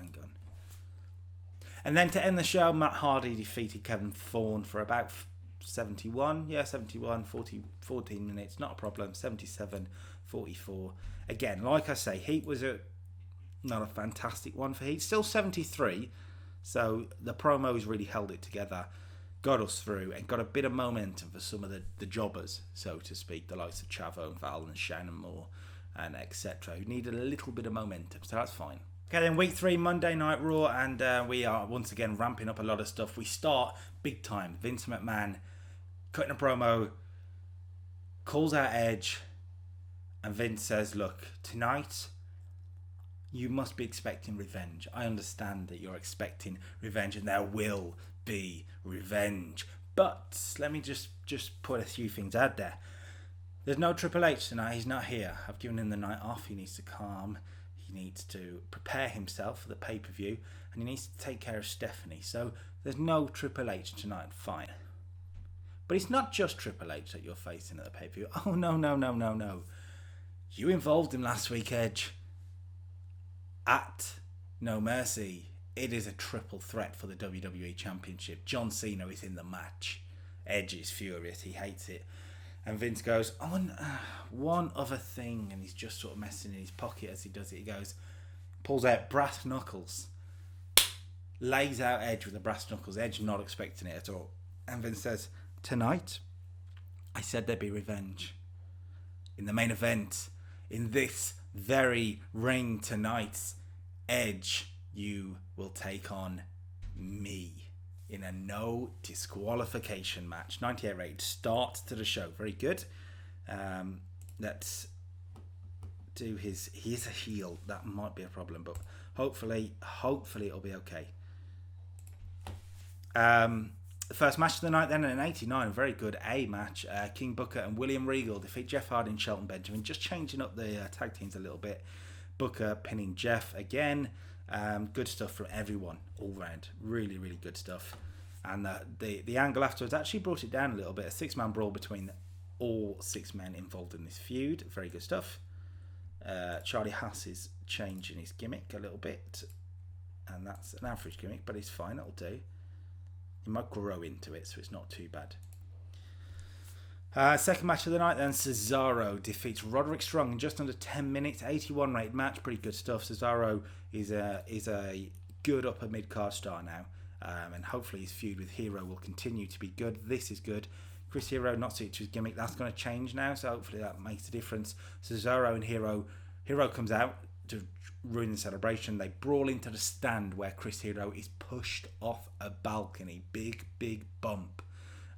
Speaker 1: And then to end the show, Matt Hardy defeated Kevin Thorne for about 71. Yeah, 71, 14 minutes. Not a problem. 77, 44. Again, like I say, Heat was not a fantastic one for Heat. Still 73. So the promos really held it together. Got us through and got a bit of momentum for some of the jobbers, so to speak. The likes of Chavo and Val and Shannon Moore and etc. who needed a little bit of momentum. So that's fine. Okay, then week 3, Monday Night Raw, and we are once again ramping up a lot of stuff. We start big time. Vince McMahon cutting a promo, calls out Edge, and Vince says, look, tonight you must be expecting revenge. I understand that you're expecting revenge, and there will be revenge. But let me just put a few things out there. There's no Triple H tonight. He's not here. I've given him the night off. He needs to calm. He needs to prepare himself for the pay-per-view. And he needs to take care of Stephanie. So there's no Triple H tonight. Fine. But it's not just Triple H that you're facing at the pay-per-view. Oh, no. You involved him last week, Edge. At No Mercy. It is a triple threat for the WWE Championship. John Cena is in the match. Edge is furious. He hates it. And Vince goes, one other thing. And he's just sort of messing in his pocket as he does it. He goes, pulls out brass knuckles. Lays out Edge with the brass knuckles. Edge not expecting it at all. And Vince says, tonight, I said there'd be revenge. In the main event, in this very ring tonight, Edge, you will take on me in a no disqualification match. 98 rated start to the show. Very good. Let's do his... He is a heel. That might be a problem, but hopefully it'll be okay. The first match of the night then, an 89, very good A match. King Booker and William Regal defeat Jeff Hardy and Shelton Benjamin, just changing up the tag teams a little bit. Booker pinning Jeff again. Good stuff from everyone all round. Really, really good stuff. And the angle afterwards actually brought it down a little bit. A 6-man brawl between all 6 men involved in this feud. Very good stuff. Charlie Haas is changing his gimmick a little bit. And that's an average gimmick, but it's fine. It'll do. He might grow into it, so it's not too bad. Second match of the night then, Cesaro defeats Roderick Strong in just under 10 minutes. 81 rated match, pretty good stuff. Cesaro is a good upper mid-card star now, and hopefully his feud with Hero will continue to be good. This is good. Chris Hero not suited to his gimmick. That's going to change now, so hopefully that makes a difference. Cesaro and Hero comes out to ruin the celebration. They brawl into the stand where Chris Hero is pushed off a balcony. Big bump.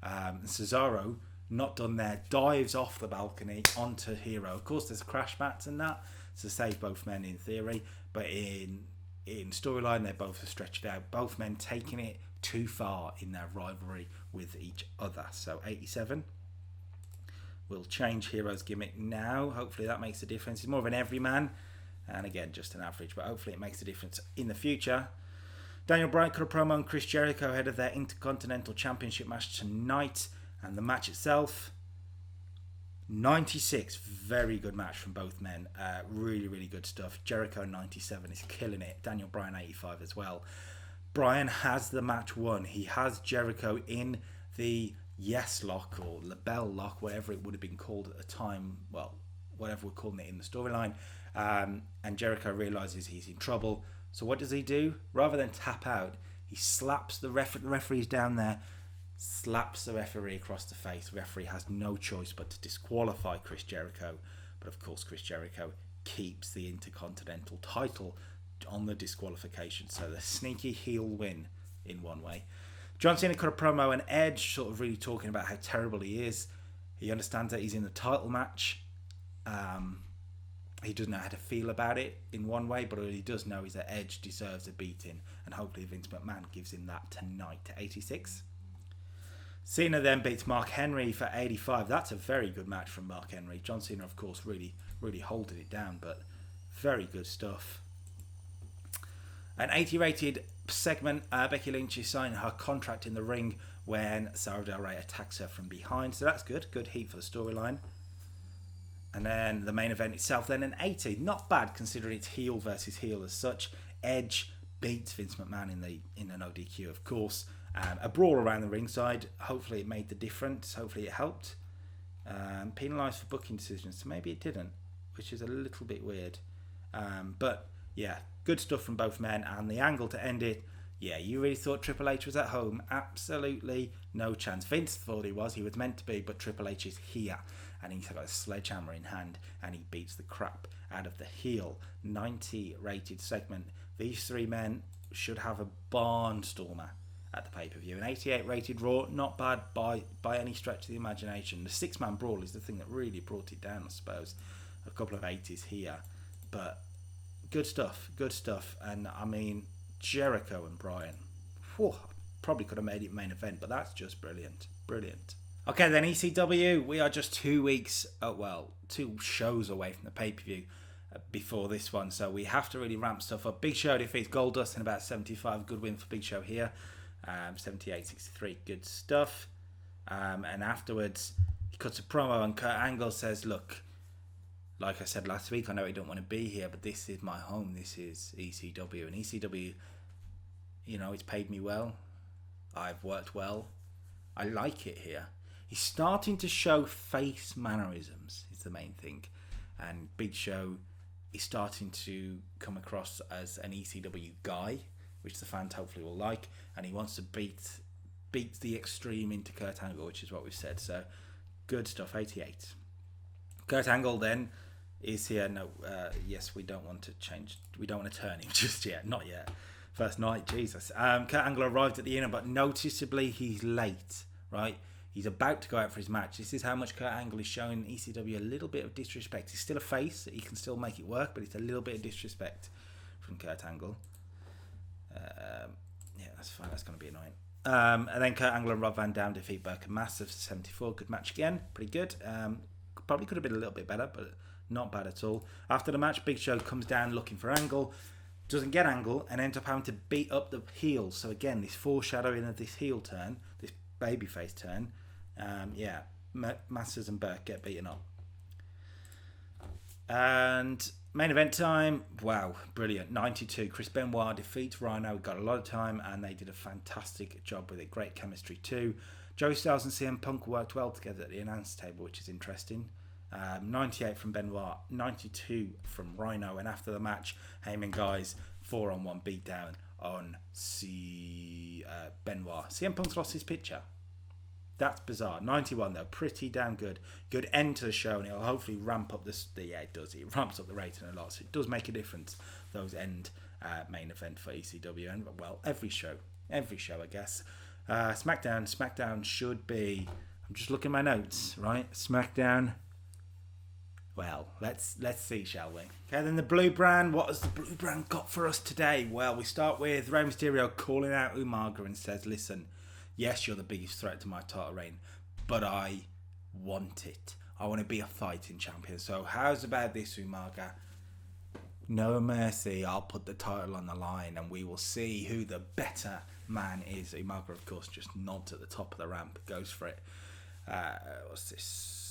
Speaker 1: Cesaro, not done there, dives off the balcony onto Hero. Of course, there's crash mats and that to save both men in theory, but in storyline, they're both stretched out. Both men taking it too far in their rivalry with each other. So 87. We'll change Hero's gimmick now. Hopefully that makes a difference. He's more of an everyman. And again, just an average, but hopefully it makes a difference in the future. Daniel Bryan cut a promo on Chris Jericho ahead of their Intercontinental Championship match tonight. And the match itself, 96. Very good match from both men. Really, really good stuff. Jericho 97 is killing it. Daniel Bryan 85 as well. Bryan has the match won. He has Jericho in the yes lock or LaBelle lock, whatever it would have been called at the time. Well, whatever we're calling it in the storyline. And Jericho realizes he's in trouble. So what does he do? Rather than tap out, he slaps the referee's down there, slaps the referee across the face. The referee has no choice but to disqualify Chris Jericho. But of course, Chris Jericho keeps the Intercontinental title on the disqualification. So the sneaky heel win in one way. John Cena cut a promo and Edge sort of really talking about how terrible he is. He understands that he's in the title match. He doesn't know how to feel about it in one way, but all he does know is that Edge deserves a beating, and hopefully Vince McMahon gives him that tonight to 86. Cena then beats Mark Henry for 85. That's a very good match from Mark Henry. John Cena, of course, really holding it down, but very good stuff. An 80 rated segment, Becky Lynch is signing her contract in the ring when Sara Del Rey attacks her from behind, so that's good. Good heat for the storyline. And then the main event itself, then an 80. Not bad considering it's heel versus heel as such. Edge beats Vince McMahon in an ODQ, of course. A brawl around the ringside. Hopefully it made the difference. Hopefully it helped. Penalised for booking decisions. So maybe it didn't, which is a little bit weird. But yeah, good stuff from both men. And the angle to end it, yeah, you really thought Triple H was at home? Absolutely no chance. Vince thought he was meant to be, but Triple H is here. And he's got a sledgehammer in hand, and he beats the crap out of the heel. 90 rated segment. These 3 men should have a barnstormer at the pay-per-view. An 88 rated Raw, not bad by any stretch of the imagination. The 6-man brawl is the thing that really brought it down, I suppose. A couple of 80s here, but good stuff. And I mean, Jericho and Bryan, probably could have made it main event, but that's just brilliant. Brilliant. Okay, then ECW, we are just 2 weeks, 2 shows away from the pay-per-view before this one, so we have to really ramp stuff up. Big Show defeats Goldust in about 75, good win for Big Show here. 78-63, good stuff. And afterwards, he cuts a promo and Kurt Angle says, look, like I said last week, I know I don't want to be here, but this is my home. This is ECW. And ECW, it's paid me well. I've worked well. I like it here. He's starting to show face mannerisms, is the main thing. And Big Show is starting to come across as an ECW guy, which the fans hopefully will like. And he wants to beat the Extreme into Kurt Angle, which is what we've said. So, good stuff, 88. Kurt Angle then is here. No, yes, we don't want to change. We don't want to turn him just yet. Not yet. First night, Jesus. Kurt Angle arrived at the inn, but noticeably he's late, right? He's about to go out for his match. This is how much Kurt Angle is showing ECW a little bit of disrespect. He's still a face. He can still make it work, but it's a little bit of disrespect from Kurt Angle. Yeah, that's fine. That's going to be annoying. And then Kurt Angle and Rob Van Dam defeat Burke and Massive 74. Good match again. Pretty good. Probably could have been a little bit better, but not bad at all. After the match, Big Show comes down looking for Angle. Doesn't get Angle and ends up having to beat up the heels. So again, this foreshadowing of this heel turn, this babyface turn. Masters and Burke get beaten up. And main event time, wow, brilliant. 92. Chris Benoit defeats Rhino. We got a lot of time and they did a fantastic job with it. Great chemistry too. Joey Styles and CM Punk worked well together at the announce table, which is interesting. 98 from Benoit, 92 from Rhino, and after the match, Heyman guys 4-on-1 beatdown on Benoit. CM Punk's lost his picture. That's bizarre. 91 though, pretty damn good. Good end to the show, and it'll hopefully ramp up this. Yeah, it does. It ramps up the rating a lot, so it does make a difference. Those end main event for ECW, and well, every show, I guess. SmackDown should be. I'm just looking at my notes, right? SmackDown. Well, let's see, shall we? Okay, then the Blue Brand. What has the Blue Brand got for us today? Well, we start with Rey Mysterio calling out Umaga and says, listen, yes, you're the biggest threat to my title reign, but I want it. I want to be a fighting champion. So how's about this, Umaga? No mercy. I'll put the title on the line and we will see who the better man is. Umaga, of course, just nods at the top of the ramp, goes for it. What's this?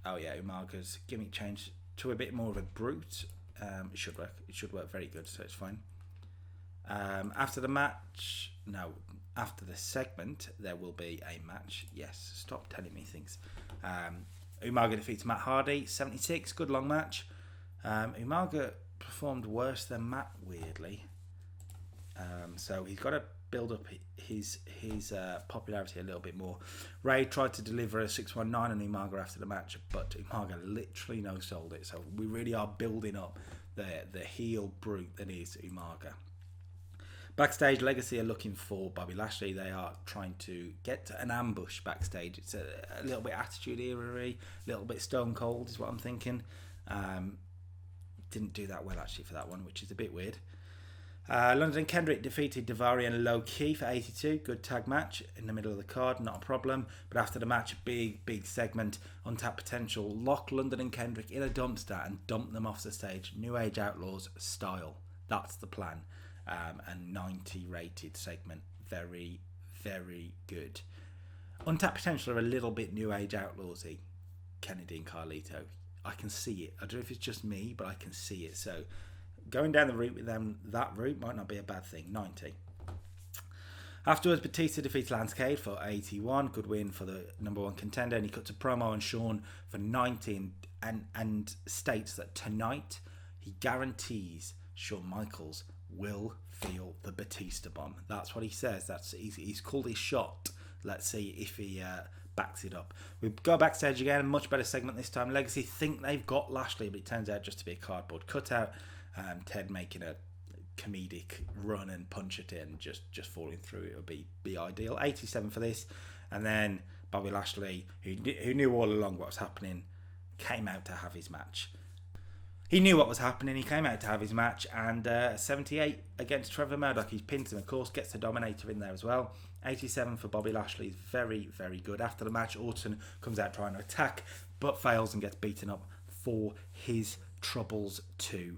Speaker 1: Oh yeah, Umaga's gimmick changed to a bit more of a brute. It should work. It should work very good, so it's fine. After the match, no, after the segment, there will be a match. Yes, stop telling me things. Umaga defeats Matt Hardy, 76. Good long match. Umaga performed worse than Matt, weirdly. So he's got to build up his popularity a little bit more. Ray tried to deliver a 619 on Umaga after the match, but Umaga literally no-sold it. So we really are building up the heel brute that is Umaga. Backstage, Legacy are looking for Bobby Lashley. They are trying to get an ambush backstage. It's a little bit Attitude Era-y, a little bit Stone Cold is what I'm thinking. Didn't do that well actually for that one, which is a bit weird. London Kendrick defeated Daivari and Low Key for 82. Good tag match in the middle of the card, not a problem. But after the match, big segment. Untapped Potential lock London and Kendrick in a dumpster and dump them off the stage. New Age Outlaws style. That's the plan. And 90 rated segment. Very, very good. Untapped Potential are a little bit New Age Outlaws-y. Kennedy and Carlito. I can see it. I don't know if it's just me, but I can see it. So going down the route with them, that route might not be a bad thing. 90. Afterwards, Batista defeats Lance Cade for 81. Good win for the number one contender. And he cuts a promo on Shawn for 90 and states that tonight he guarantees Shawn Michaels will feel the Batista bomb. That's what he says. He's called his shot. Let's see if he backs it up. We go backstage again. A much better segment this time. Legacy think they've got Lashley, but it turns out just to be a cardboard cutout. Ted making a comedic run and punch at it and just falling through. It would be ideal. 87 for this. And then Bobby Lashley, who knew all along what was happening, came out to have his match. He knew what was happening. He came out to have his match, and 78 against Trevor Murdoch. He's pinned him, of course, gets the Dominator in there as well. 87 for Bobby Lashley is very, very good. After the match, Orton comes out trying to attack, but fails and gets beaten up for his troubles too.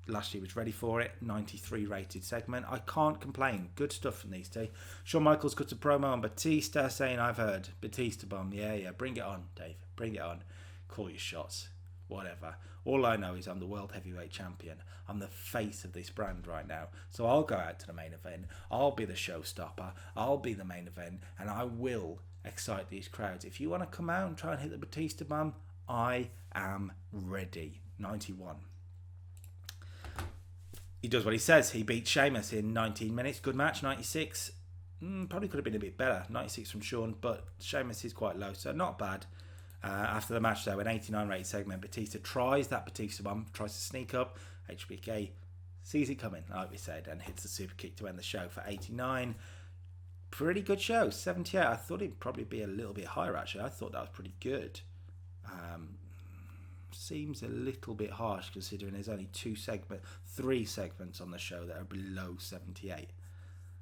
Speaker 1: Lashley was ready for it. 93 rated segment. I can't complain. Good stuff from these two. Shawn Michaels cuts a promo on Batista saying, I've heard. Batista bomb. Yeah. Bring it on, Dave. Bring it on. Call your shots. Whatever. All I know is I'm the World Heavyweight Champion. I'm the face of this brand right now. So I'll go out to the main event. I'll be the showstopper. I'll be the main event. And I will excite these crowds. If you want to come out and try and hit the Batista bomb, I am ready. 91. He does what he says. He beats Sheamus in 19 minutes. Good match. 96. Probably could have been a bit better. 96 from Shawn, but Sheamus is quite low, so not bad. After the match, though, an 89 rated segment, Batista tries that Batista bomb, tries to sneak up. HBK sees it coming, like we said, and hits the super kick to end the show for 89. Pretty good show. 78. I thought it'd probably be a little bit higher, actually. I thought that was pretty good. Seems a little bit harsh considering there's only 3 segments on the show that are below 78.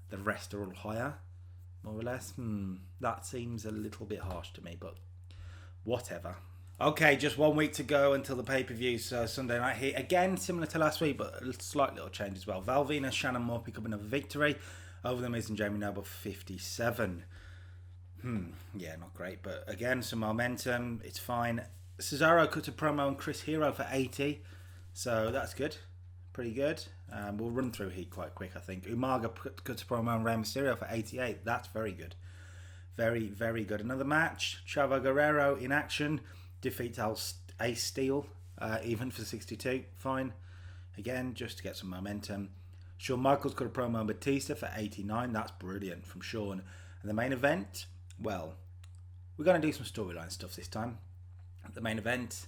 Speaker 1: The rest are all higher, more or less. That seems a little bit harsh to me, but whatever. Okay, just 1 week to go until the pay-per-view, so Sunday Night Heat. Again, similar to last week, but a slight little change as well. Val Venis, Shannon Moore pick up another victory over The Miz and Jamie Noble for 57. Yeah, not great, but again, some momentum. It's fine. Cesaro cut a promo on Chris Hero for 80, so that's good. Pretty good. We'll run through Heat quite quick, I think. Umaga cut a promo on Rey Mysterio for 88. That's very good. Very, very good. Another match. Chavo Guerrero in action. Defeats Ace Steel, even for 62. Fine. Again, just to get some momentum. Shawn Michaels cut a promo on Batista for 89. That's brilliant from Shawn. And the main event, well, we're going to do some storyline stuff this time. The main event,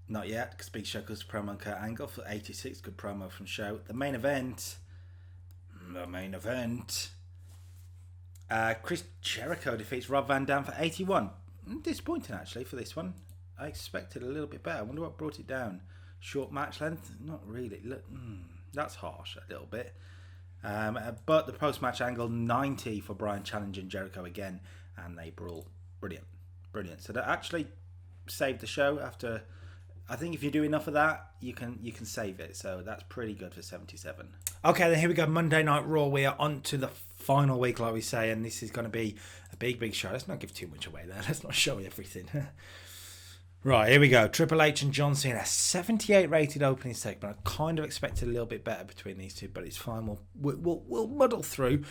Speaker 1: not yet, because Big Show cuts a promo on Kurt Angle for 86. Good promo from Show. The main event. Chris Jericho defeats Rob Van Dam for 81. Disappointing, actually, for this one. I expected a little bit better. I wonder what brought it down. Short match length? Not really. That's harsh, a little bit. But the post-match angle, 90 for Bryan challenging Jericho again, and they brawl. Brilliant. So that actually saved the show after. I think if you do enough of that, you can save it. So that's pretty good for 77. Okay, then here we go. Monday Night Raw. We are on to the final week, like we say, and this is going to be a big show. Let's not give too much away there. Let's not show everything. Right, here we go. Triple H and John Cena. 78 rated opening segment. I kind of expected a little bit better between these two, but it's fine. We'll muddle through.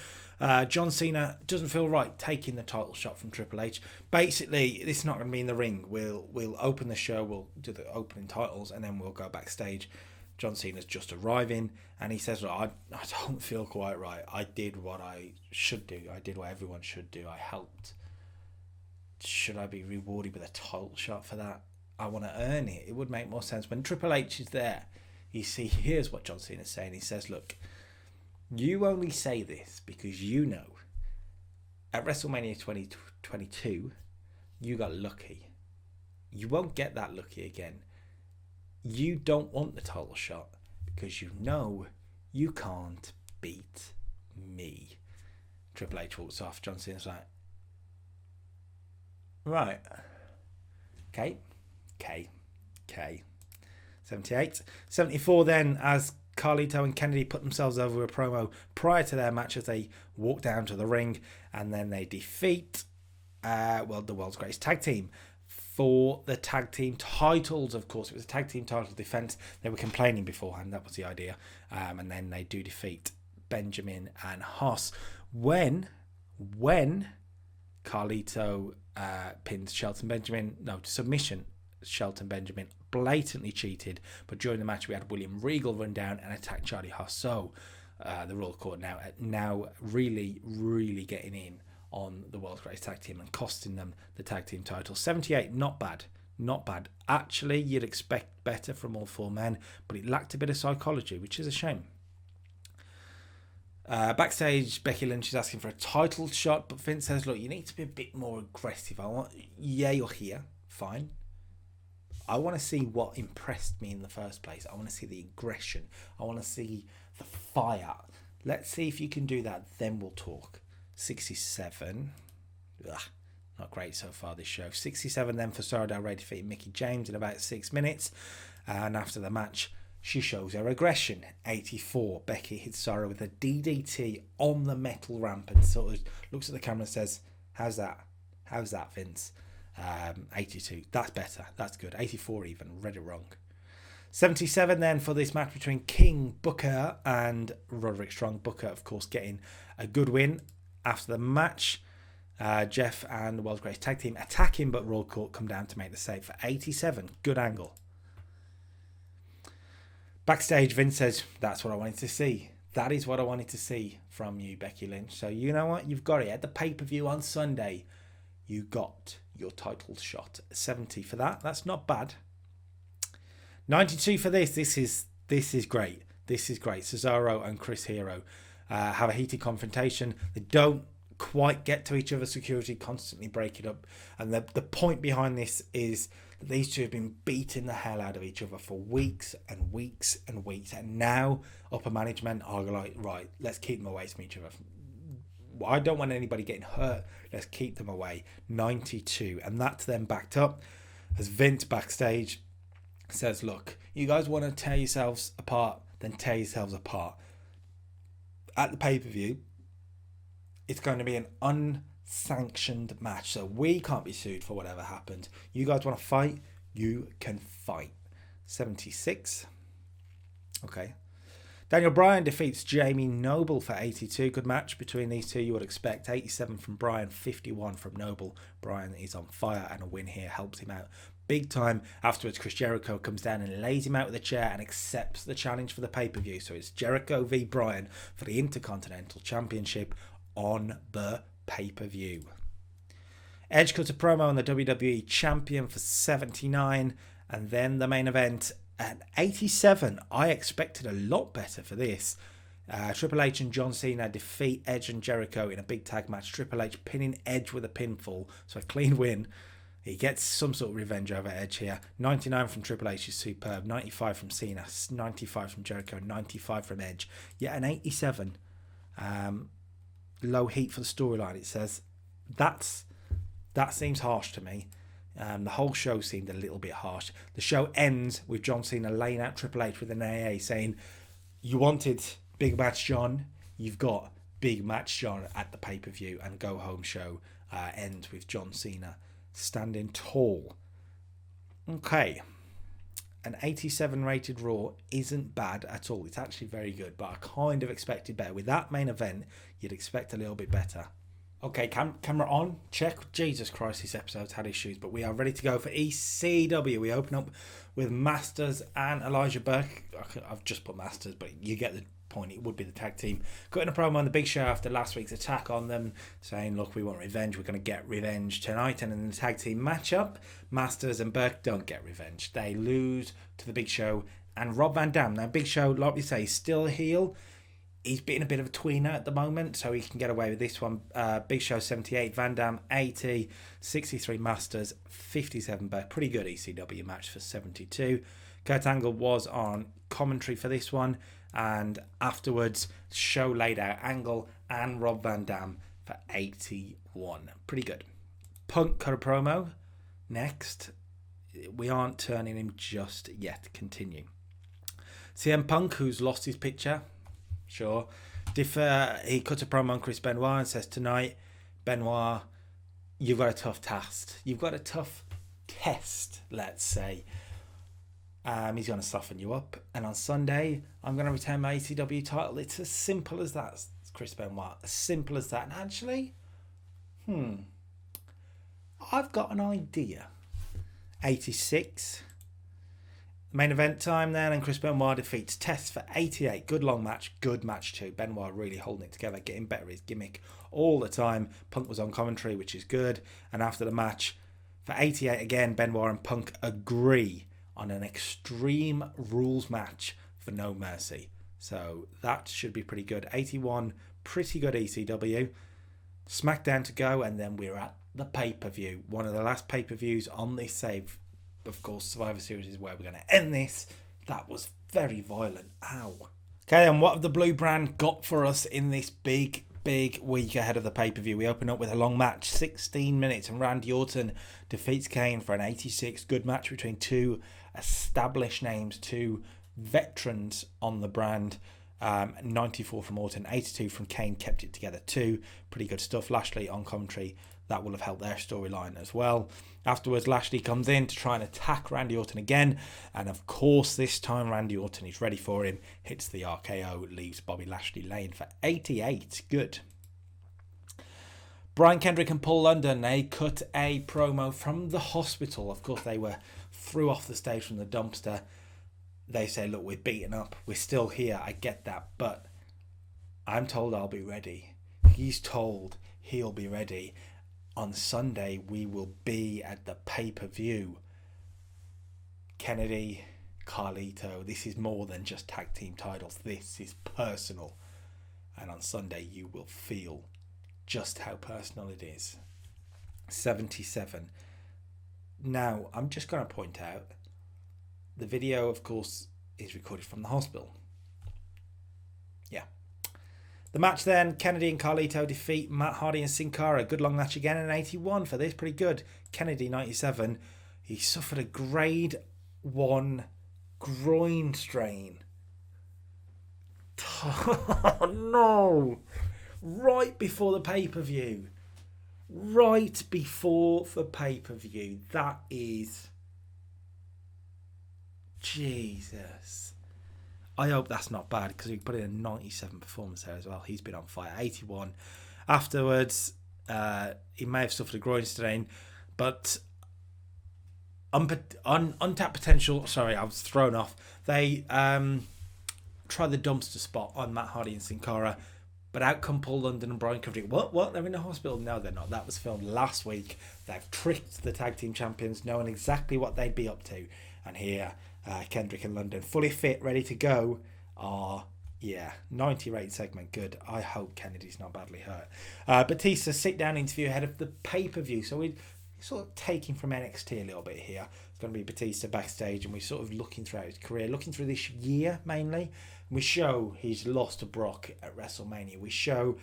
Speaker 1: John Cena doesn't feel right taking the title shot from Triple H. Basically, this is not going to be in the ring. We'll open the show. We'll do the opening titles, and then we'll go backstage. John Cena's just arriving, and he says, "Look, I don't feel quite right. I did what I should do. I did what everyone should do. I helped. Should I be rewarded with a title shot for that? I want to earn it. It would make more sense." When Triple H is there, here's what John Cena's saying. He says, "Look, you only say this because you know at WrestleMania 2022, you got lucky. You won't get that lucky again. You don't want the title shot because you know you can't beat me." Triple H walks off. John Cena's like, right. Okay. 78. 74 then, as Carlito and Kennedy put themselves over a promo prior to their match as they walk down to the ring, and then they defeat the world's greatest tag team for the tag team titles. Of course, it was a tag team title defense. They were complaining beforehand. That was the idea. And then they do defeat Benjamin and Haas. When Carlito pins Shelton Benjamin, submission. Shelton Benjamin blatantly cheated, but during the match we had William Regal run down and attack Charlie Haas. So the Royal Court now really getting in on the world's greatest tag team and costing them the tag team title. 78, not bad. Actually, you'd expect better from all four men, but it lacked a bit of psychology, which is a shame. Backstage, Becky Lynch is asking for a title shot, but Vince says, "Look, you need to be a bit more aggressive. You're here, fine. I want to see what impressed me in the first place. I want to see the aggression. I want to see the fire. Let's see if you can do that. Then we'll talk. 67. Ugh, not great so far this show. 67 then for Sara Del Rey defeating Mickie James in about 6 minutes. And after the match, she shows her aggression. 84. Becky hits Sara with a DDT on the metal ramp and sort of looks at the camera and says, how's that? How's that, Vince? 82. That's better. That's good. 84 even. Read it wrong. 77 then for this match between King Booker and Roderick Strong. Booker, of course, getting a good win. After the match, Jeff and the World's Greatest Tag Team attack him, but Royal Court come down to make the save for 87. Good angle. Backstage, Vince says, that's what I wanted to see. That is what I wanted to see from you, Becky Lynch. So you know what? You've got it. At the pay-per-view on Sunday, you got your title shot. 70 for that. That's not bad. 92 for this. This is great. This is great. Cesaro and Chris Hero have a heated confrontation. They don't quite get to each other. Security constantly break it up. And the point behind this is that these two have been beating the hell out of each other for weeks and weeks and weeks. And now upper management are like, right, let's keep them away from each other. I don't want anybody getting hurt. Let's keep them away. 92. And that's then backed up as Vince backstage says, look, you guys want to tear yourselves apart, then tear yourselves apart. At the pay-per-view, it's going to be an unsanctioned match, so we can't be sued for whatever happened. You guys want to fight? You can fight. 76. Okay. Daniel Bryan defeats Jamie Noble for 82. Good match between these two, you would expect. 87 from Bryan, 51 from Noble. Bryan is on fire, and a win here helps him out big time. Afterwards, Chris Jericho comes down and lays him out with a chair and accepts the challenge for the pay-per-view. So it's Jericho v Bryan for the Intercontinental Championship on the pay-per-view. Edge cut a promo on the WWE Champion for 79. And then the main event at 87. I expected a lot better for this. Triple H and John Cena defeat Edge and Jericho in a big tag match. Triple H pinning Edge with a pinfall. So a clean win. He gets some sort of revenge over Edge here. 99 from Triple H is superb. 95 from Cena. 95 from Jericho. 95 from Edge. Yet an 87. Low heat for the storyline, it says. That seems harsh to me. The whole show seemed a little bit harsh. The show ends with John Cena laying out Triple H with an AA saying, you wanted Big Match John, you've got Big Match John at the pay-per-view. And go home show ends with John Cena standing tall. Okay. An 87 rated Raw isn't bad at all. It's actually very good, but I kind of expected better. With that main event, you'd expect a little bit better. Okay, camera on. Check. Jesus Christ, this episode's had issues, but we are ready to go for ECW. We open up with Masters and Elijah Burke. I've just put Masters, but you get the point. It would be the tag team cutting a promo on the Big Show after last week's attack on them, saying, look, we want revenge, we're going to get revenge tonight. And in the tag team matchup, Masters and Burke don't get revenge. They lose to the Big Show and Rob Van Dam. Now Big Show, like we say, is still a heel. He's being a bit of a tweener at the moment, so he can get away with this one. Big Show 78, Van Dam 80, 63 Masters, 57 Burke. Pretty good ECW match for 72. Kurt Angle was on commentary for this one, and afterwards, the show laid out Angle and Rob Van Dam for 81. Pretty good. Punk cut a promo. Next, we aren't turning him just yet. Continue. CM Punk, who's lost his picture. Sure. He cuts a promo on Chris Benoit and says, tonight, Benoit, you've got a tough task. You've got a tough test, let's say. He's going to soften you up. And on Sunday, I'm going to retain my ECW title. It's as simple as that, Chris Benoit. As simple as that. And actually, I've got an idea. 86. Main event time then, and Chris Benoit defeats Test for 88. Good long match, good match too. Benoit really holding it together, getting better at his gimmick all the time. Punk was on commentary, which is good. And after the match, for 88 again, Benoit and Punk agree on an Extreme Rules match for No Mercy. So that should be pretty good. 81, pretty good ECW. SmackDown to go, and then we're at the pay-per-view. One of the last pay-per-views on this save of course, Survivor Series is where we're going to end this. That was very violent. Ow. Okay, and what have the Blue Brand got for us in this big week ahead of the pay-per-view? We open up with a long match, 16 minutes, and Randy Orton defeats Kane for an 86. Good match between two established names, two veterans on the brand. 94 from Orton, 82 from Kane, kept it together too. Pretty good stuff. Lashley on commentary, that will have helped their storyline as well. Afterwards, Lashley comes in to try and attack Randy Orton again, and of course this time Randy Orton is ready for him, hits the RKO, leaves Bobby Lashley laying for 88. Good. Bryan, Kendrick and Paul London, they cut a promo from the hospital. Of course they were threw off the stage from the dumpster. They say, look, we're beaten up, we're still here, I get that, but I'm told I'll be ready. He's told he'll be ready. On Sunday, we will be at the pay-per-view. Kennedy, Carlito, this is more than just tag team titles. This is personal. And on Sunday, you will feel just how personal it is. 77. Now, I'm just going to point out, the video, of course, is recorded from the hospital. Yeah. The match then, Kennedy and Carlito defeat Matt Hardy and Sin Cara. Good long match again, and 81 for this. Pretty good. Kennedy, 97. He suffered a grade 1 groin strain. Oh, no. Right before the pay-per-view. Right before the pay-per-view. That is... Jesus. I hope that's not bad, because we put in a 97 performance there as well. He's been on fire. 81. Afterwards, he may have suffered a groin strain, but untapped potential. Sorry, I was thrown off. They tried the dumpster spot on Matt Hardy and Sin Cara, but out come Paul London and Bryan Kendrick. What? They're in the hospital? No, they're not. That was filmed last week. They've tricked the tag team champions, knowing exactly what they'd be up to. And here, Kendrick and London, fully fit, ready to go, are, 90 rate segment, good. I hope Kennedy's not badly hurt. Batista sit-down interview ahead of the pay-per-view. So we're sort of taking from NXT a little bit here. It's going to be Batista backstage, and we're sort of looking throughout his career, looking through this year mainly. We show he's lost to Brock at WrestleMania. We show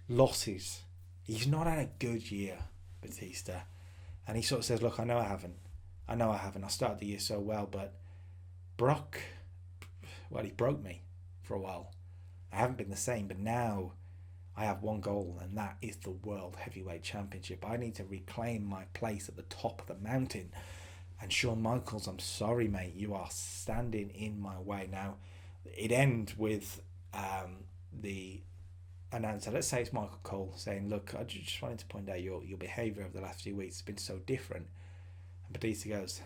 Speaker 1: losses. He's not had a good year, Batista. And he sort of says, look, I know I haven't. I started the year so well, but Brock, well, he broke me for a while. I haven't been the same, but now I have one goal, and that is the World Heavyweight Championship. I need to reclaim my place at the top of the mountain. And Shawn Michaels, I'm sorry, mate, you are standing in my way. Now, it ends with the announcer, let's say it's Michael Cole, saying, look, I just wanted to point out your behaviour over the last few weeks has been so different. And Batista goes,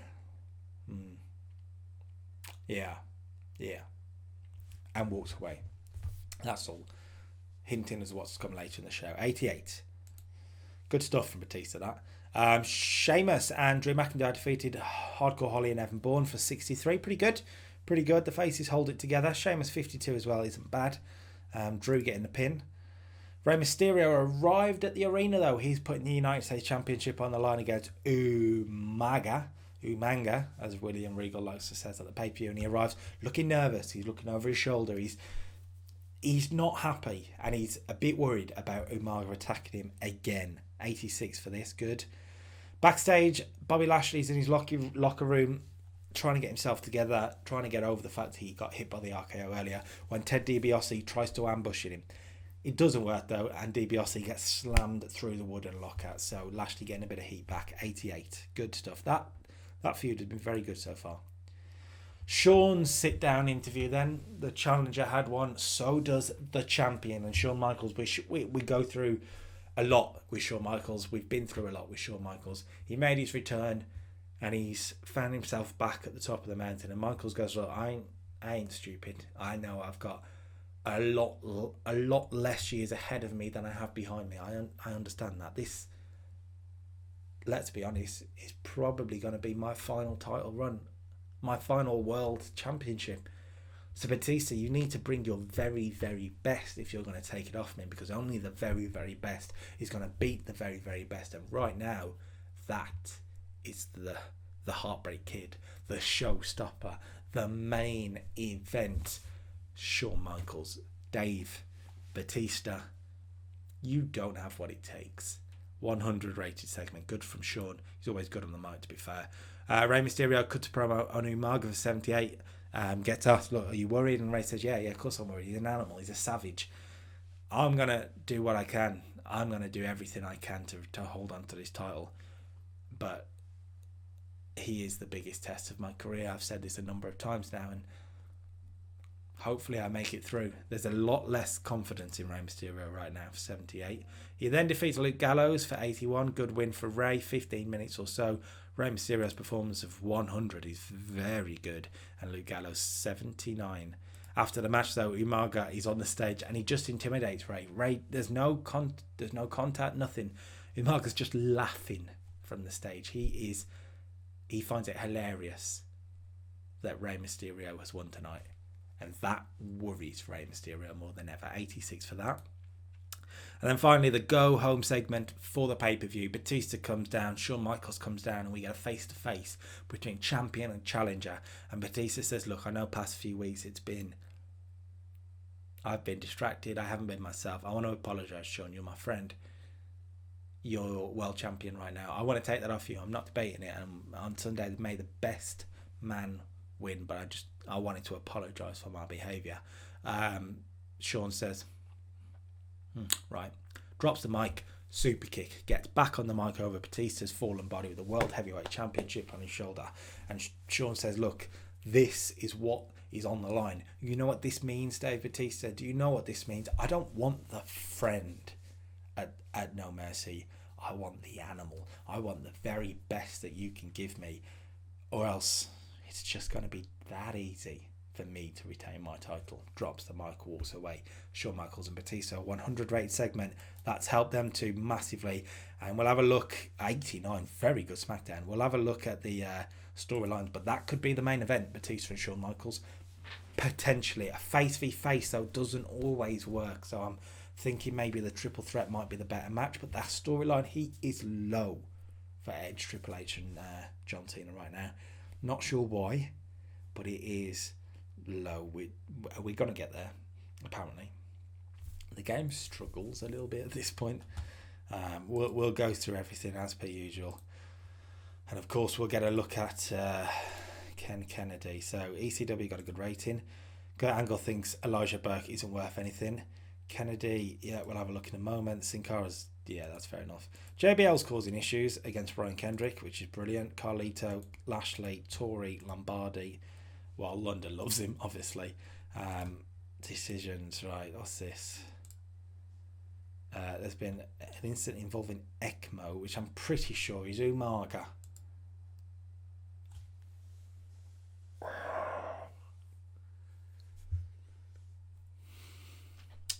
Speaker 1: yeah, and walks away. That's all. Hinting as what's come later in the show. 88. Good stuff from Batista, that. Sheamus and Drew McIntyre defeated Hardcore Holly and Evan Bourne for 63. Pretty good. The faces hold it together. Sheamus 52 as well, isn't bad. Drew getting the pin. Rey Mysterio arrived at the arena, though. He's putting the United States Championship on the line against Umanga, as William Regal likes to say at the pay-per-view, and he arrives looking nervous. He's looking over his shoulder. He's not happy, and he's a bit worried about Umaga attacking him again. 86 for this, good. Backstage, Bobby Lashley's in his locker room, trying to get himself together, trying to get over the fact he got hit by the RKO earlier, when Ted DiBiase tries to ambush him. It doesn't work, though, and DiBiase gets slammed through the wooden lockout, so Lashley getting a bit of heat back. 88. Good stuff. That feud has been very good so far. Shawn's sit-down interview then. The challenger had one, so does the champion. And Shawn Michaels, we go through a lot with Shawn Michaels. We've been through a lot with Shawn Michaels. He made his return, and he's found himself back at the top of the mountain. And Michaels goes, look, I ain't stupid. I know I've got a lot less years ahead of me than I have behind me. I understand that. This, let's be honest, is probably going to be my final title run, my final world championship. So Batista, you need to bring your very, very best if you're going to take it off me, because only the very, very best is going to beat the very, very best. And right now, that is the Heartbreak Kid, the showstopper, the main event. Shawn Michaels, Dave, Batista. You don't have what it takes. 100 rated segment. Good from Shawn. He's always good on the mic, to be fair. Rey Mysterio cut to promo on Umaga for 78. Gets asked, look, are you worried? And Rey says, yeah, of course I'm worried. He's an animal. He's a savage. I'm going to do what I can. I'm going to do everything I can to hold on to this title. But he is the biggest test of my career. I've said this a number of times now, and hopefully I make it through. There's a lot less confidence in Rey Mysterio right now for 78. He then defeats Luke Gallows for 81. Good win for Rey, 15 minutes or so. Rey Mysterio's performance of 100 is very good. And Luke Gallows, 79. After the match, though, Umaga is on the stage and he just intimidates Rey. Rey, there's no contact, nothing. Umaga's just laughing from the stage. He finds it hilarious that Rey Mysterio has won tonight. And that worries Rey Mysterio more than ever. 86 for that. And then finally, the go-home segment for the pay-per-view. Batista comes down, Shawn Michaels comes down, and we get a face-to-face between champion and challenger. And Batista says, look, I know past few weeks I've been distracted. I haven't been myself. I want to apologise, Shawn. You're my friend. You're world champion right now. I want to take that off you. I'm not debating it. And on Sunday, they made the best man win, but I wanted to apologise for my behaviour. Shawn says, right, drops the mic, super kick, gets back on the mic over Batista's fallen body with the World Heavyweight Championship on his shoulder. And Shawn says, look, this is what is on the line. You know what this means, Dave Batista? Do you know what this means? I don't want the friend at No Mercy. I want the animal. I want the very best that you can give me, or else it's just going to be that easy for me to retain my title. Drops the mic, walks away. Shawn Michaels and Batista, 100 rated segment. That's helped them too massively. And we'll have a look. 89, very good SmackDown. We'll have a look at the storylines, but that could be the main event. Batista and Shawn Michaels, potentially. A face v face though doesn't always work, so I'm thinking maybe the triple threat might be the better match. But that storyline, he is low for Edge, Triple H and John Cena right now. Not sure why, but it is low. We're going to get there, apparently. The game struggles a little bit at this point. We'll go through everything as per usual. And of course, we'll get a look at Ken Kennedy. So ECW got a good rating. Kurt Angle thinks Elijah Burke isn't worth anything. Kennedy, yeah, we'll have a look in a moment. Sin Cara's, yeah, that's fair enough. JBL's causing issues against Brian Kendrick, which is brilliant. Carlito, Lashley, Tori, Lombardi. Well, London loves him, obviously. Decisions, right, what's this? There's been an incident involving ECMO, which I'm pretty sure is Umaga.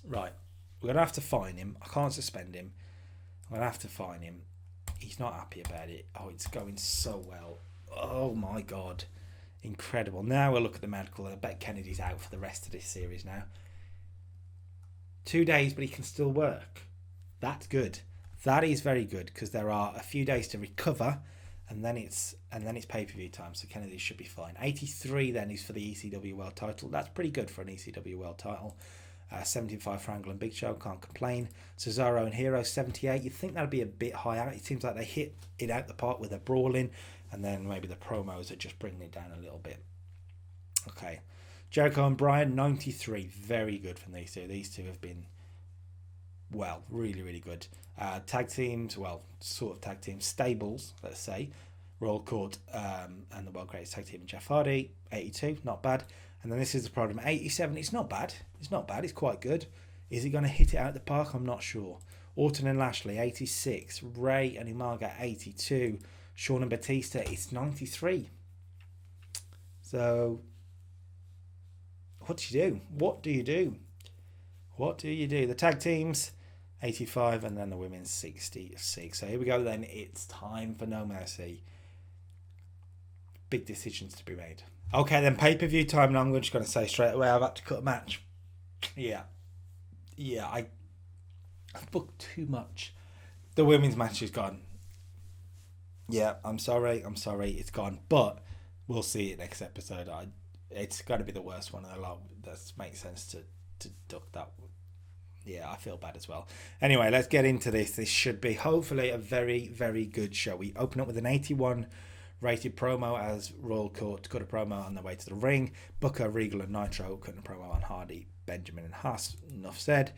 Speaker 1: Right, we're going to have to fine him. I can't suspend him. I'm going to have to fine him. He's not happy about it. Oh, it's going so well. Oh, my God. Incredible. Now we'll look at the medical. I bet Kennedy's out for the rest of this series now. 2 days, but he can still work. That's good. That is very good, because there are a few days to recover, and then it's pay-per-view time, so Kennedy should be fine. 83 then is for the ECW World title. That's pretty good for an ECW World title. 75 for Angle and Big Show, can't complain. Cesaro and Hero, 78. You'd think that'd be a bit higher. It seems like they hit it out the park with their brawling, and then maybe the promos are just bringing it down a little bit. Okay. Jericho and Bryan, 93. Very good from these two. These two have been, well, really, really good. Tag teams, well, sort of tag teams. Stables, let's say. Royal Court and the World Greatest Tag Team, Jeff Hardy, 82. Not bad. And then this is the problem. 87, it's not bad. It's not bad. It's quite good. Is he going to hit it out of the park? I'm not sure. Orton and Lashley, 86. Ray and Umaga, 82. Shawn and Batista, it's 93. So, what do you do? What do you do? What do you do? The tag teams, 85, and then the women's 66. So here we go then. It's time for No Mercy. Big decisions to be made. Okay, then pay-per-view time, and I'm just going to say straight away, I've had to cut a match. Yeah, I've booked too much. The women's match is gone. Yeah, I'm sorry. It's gone. But we'll see it next episode. It's going to be the worst one of the lot. That makes sense to duck that. Yeah, I feel bad as well. Anyway, let's get into this. This should be hopefully a very, very good show. We open up with an 81 rated promo as Royal Court cut a promo on their way to the ring. Booker, Regal and Nitro cutting a promo on Hardy, Benjamin and Haas. Enough said.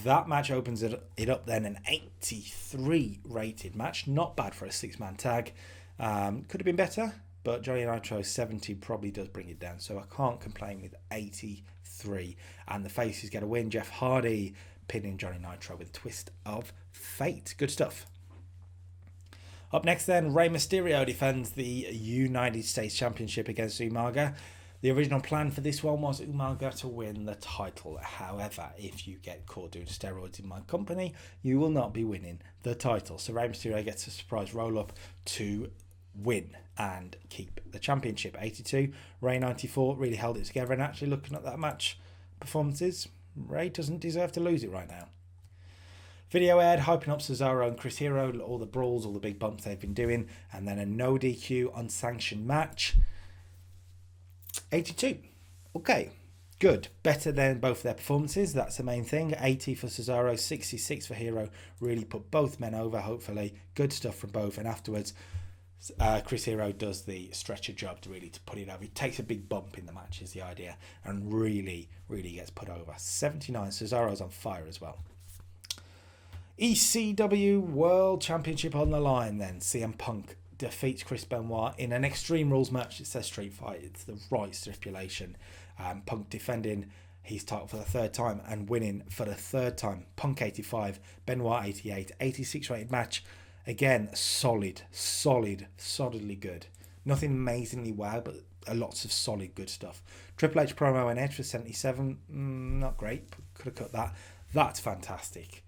Speaker 1: That match opens it up then, an 83 rated match. Not bad for a 6-man tag. Could have been better, but Johnny Nitro 70 probably does bring it down, so I can't complain with 83. And the faces get a win. Jeff Hardy pinning Johnny Nitro with a twist of fate. Good stuff. Up next then, Rey Mysterio defends the United States Championship against Umaga. The original plan for this one was Umaga to win the title. However, if you get caught doing steroids in my company, you will not be winning the title. So Rey Mysterio gets a surprise roll-up to win and keep the championship. 82, Rey 94, really held it together. And actually looking at that match performances, Rey doesn't deserve to lose it right now. Video aired hyping up Cesaro and Chris Hero, all the brawls, all the big bumps they've been doing. And then a no DQ unsanctioned match. 82. Okay, good. Better than both their performances. That's the main thing. 80 for Cesaro, 66 for Hero. Really put both men over, hopefully. Good stuff from both. And afterwards, Chris Hero does the stretcher job to put it over. He takes a big bump in the match is the idea. And really, really gets put over. 79. Cesaro's on fire as well. ECW World Championship on the line then. CM Punk defeats Chris Benoit in an Extreme Rules match. It says street fight. It's the right stipulation. Punk defending his title for the third time and winning for the third time. Punk 85, Benoit 88, 86 rated match. Again, solidly good. Nothing amazingly wow, but lots of solid good stuff. Triple H promo and Edge for 77. Not great. Could have cut that. That's fantastic.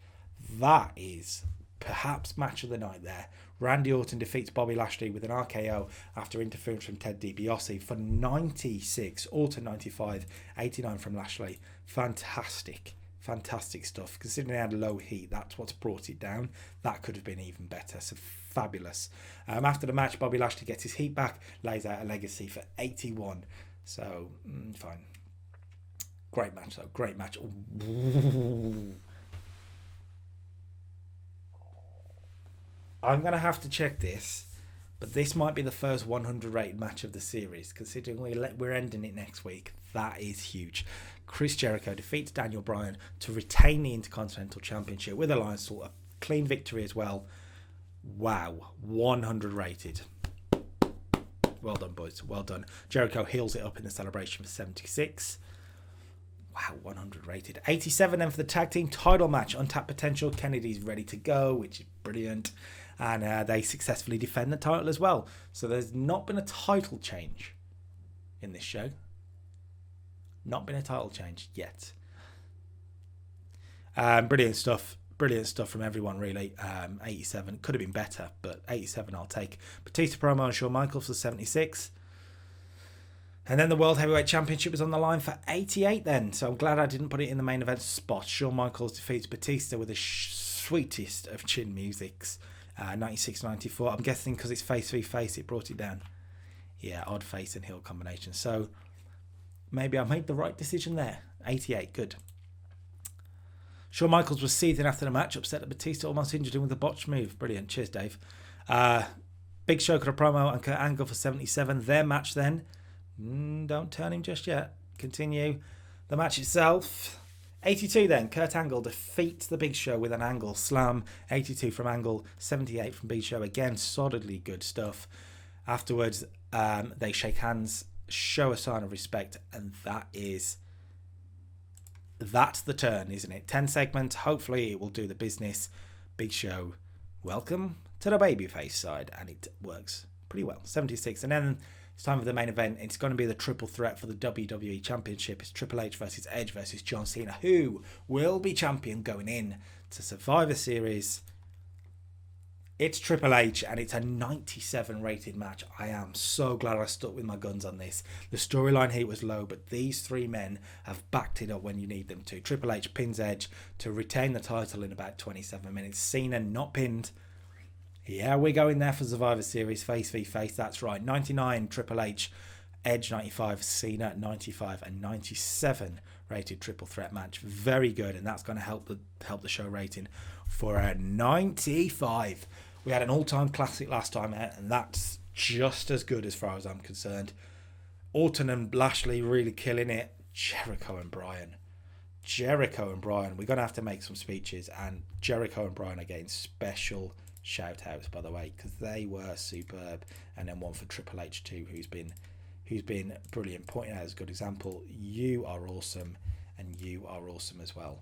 Speaker 1: That is perhaps match of the night there. Randy Orton defeats Bobby Lashley with an RKO after interference from Ted DiBiase for 96. Orton 95, 89 from Lashley. Fantastic stuff. Considering they had low heat, that's what's brought it down. That could have been even better. So fabulous. After the match, Bobby Lashley gets his heat back, lays out a legacy for 81. So, fine. Great match though. Great match. Ooh. I'm going to have to check this, but this might be the first 100 rated match of the series, considering we're ending it next week. That is huge. Chris Jericho defeats Daniel Bryan to retain the Intercontinental Championship with a Lionsault. A clean victory as well. Wow. 100 rated. Well done, boys. Well done. Jericho heals it up in the celebration for 76. Wow, 100 rated. 87 then for the tag team title match. Untapped Potential. Kennedy's ready to go, which is brilliant. And they successfully defend the title as well. So there's not been a title change in this show. Not been a title change yet. Brilliant stuff. Brilliant stuff from everyone, really. 87. Could have been better, but 87 I'll take. Batista promo on Shawn Michaels for 76. And then the World Heavyweight Championship was on the line for 88 then. So I'm glad I didn't put it in the main event spot. Shawn Michaels defeats Batista with the sweetest of chin musics. 96-94. I'm guessing because it's face v face, it brought it down. Yeah, odd face and heel combination. So maybe I made the right decision there. 88, good. Shawn Michaels was seething after the match, upset that Batista almost injured him with a botched move. Brilliant. Cheers, Dave. Big Show cut a promo and Kurt Angle for 77. Their match then. Don't turn him just yet. Continue. The match itself. 82 then. Kurt Angle defeats the Big Show with an Angle slam. 82 from Angle. 78 from Big Show. Again, solidly good stuff. Afterwards, they shake hands, show a sign of respect, and that's the turn, isn't it? 10 segments. Hopefully it will do the business. Big Show, welcome to the babyface side, and it works pretty well. 76. And then it's time for the main event. It's going to be the triple threat for the WWE Championship. It's Triple H versus Edge versus John Cena. Who will be champion going in to Survivor Series? It's Triple H, and it's a 97 rated match. I am so glad I stuck with my guns on this. The storyline heat was low, but these three men have backed it up when you need them to. Triple H pins Edge to retain the title in about 27 minutes. Cena not pinned. Yeah, we're going there for Survivor Series, face v face. That's right. 99 Triple H, Edge 95, Cena 95, and 97 rated triple threat match. Very good, and that's going to help the show rating for a 95. We had an all-time classic last time out, and that's just as good as far as I'm concerned. Orton and Lashley really killing it. Jericho and Bryan. We're going to have to make some speeches, and Jericho and Bryan are getting special shout outs, by the way, because they were superb. And then one for Triple H too, who's been brilliant, pointing out as a good example. You are awesome, and you are awesome as well.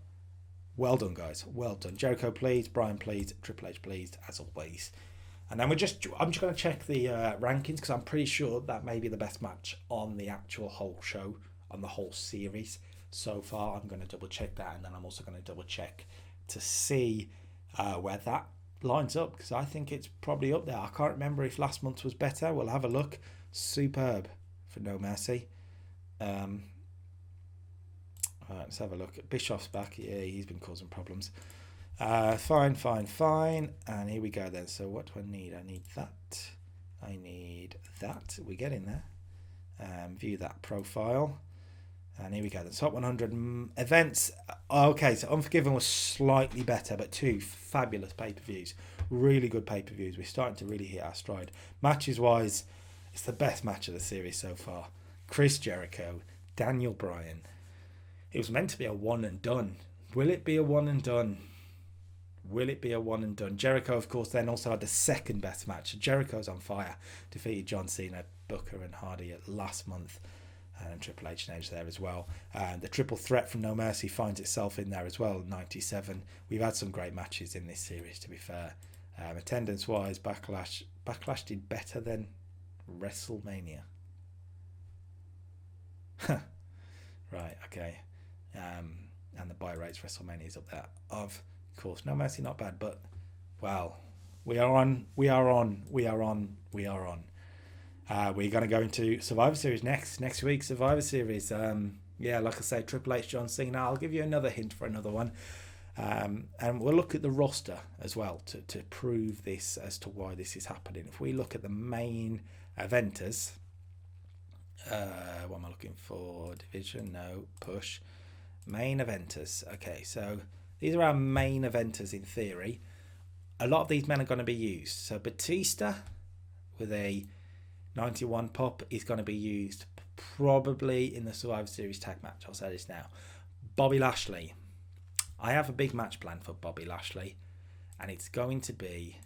Speaker 1: Well done, guys. Well done. Jericho pleased, Bryan pleased, Triple H pleased, as always. And then I'm just going to check the rankings, because I'm pretty sure that may be the best match on the actual whole show, on the whole series so far. I'm going to double check that, and then I'm also going to double check to see where that lines up, because I think it's probably up there. I can't remember if last month was better. We'll have a look. Superb for No Mercy. All right, let's have a look. Bischoff's back. Yeah, he's been causing problems. Fine. And here we go then. So what do I need? I need that. We get in there. View that profile. And here we go. The top 100 events. Okay, so Unforgiven was slightly better, but two fabulous pay-per-views. Really good pay-per-views. We're starting to really hit our stride. Matches-wise, it's the best match of the series so far. Chris Jericho, Daniel Bryan. It was meant to be a one and done. Will it be a one and done? Jericho, of course, then also had the second best match. Jericho's on fire. Defeated John Cena, Booker and Hardy last month. And Triple H and Edge there as well. The triple threat from No Mercy finds itself in there as well, 97. We've had some great matches in this series, to be fair. Attendance-wise, Backlash did better than WrestleMania. Right, okay. And the buy rates, WrestleMania is up there. Of course, No Mercy not bad, but wow, we are on. We're going to go into Survivor Series next week. Survivor Series. Like I say, Triple H, John Cena. I'll give you another hint for another one. And we'll look at the roster as well to prove this as to why this is happening. If we look at the main eventers, what am I looking for? Division? No. Push. Main eventers. Okay, so these are our main eventers in theory. A lot of these men are going to be used. So Batista with a 91 pop is going to be used probably in the Survivor Series tag match. I'll say this now. Bobby Lashley. I have a big match planned for Bobby Lashley, and it's going to be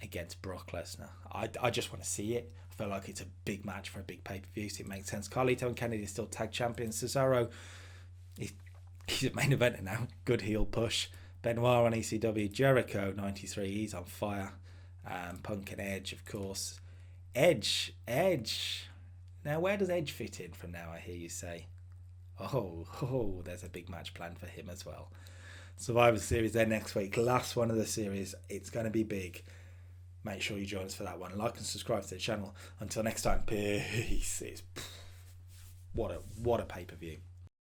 Speaker 1: against Brock Lesnar. I just want to see it. I feel like it's a big match for a big pay-per-view, so it makes sense. Carlito and Kennedy are still tag champions. Cesaro, he's a main eventer now. Good heel push. Benoit on ECW. Jericho, 93. He's on fire. Punk and Edge, of course. Edge. Now, where does Edge fit in from now, I hear you say? Oh, there's a big match planned for him as well. Survivor Series there next week. Last one of the series. It's going to be big. Make sure you join us for that one. Like and subscribe to the channel. Until next time, peace. What a pay-per-view.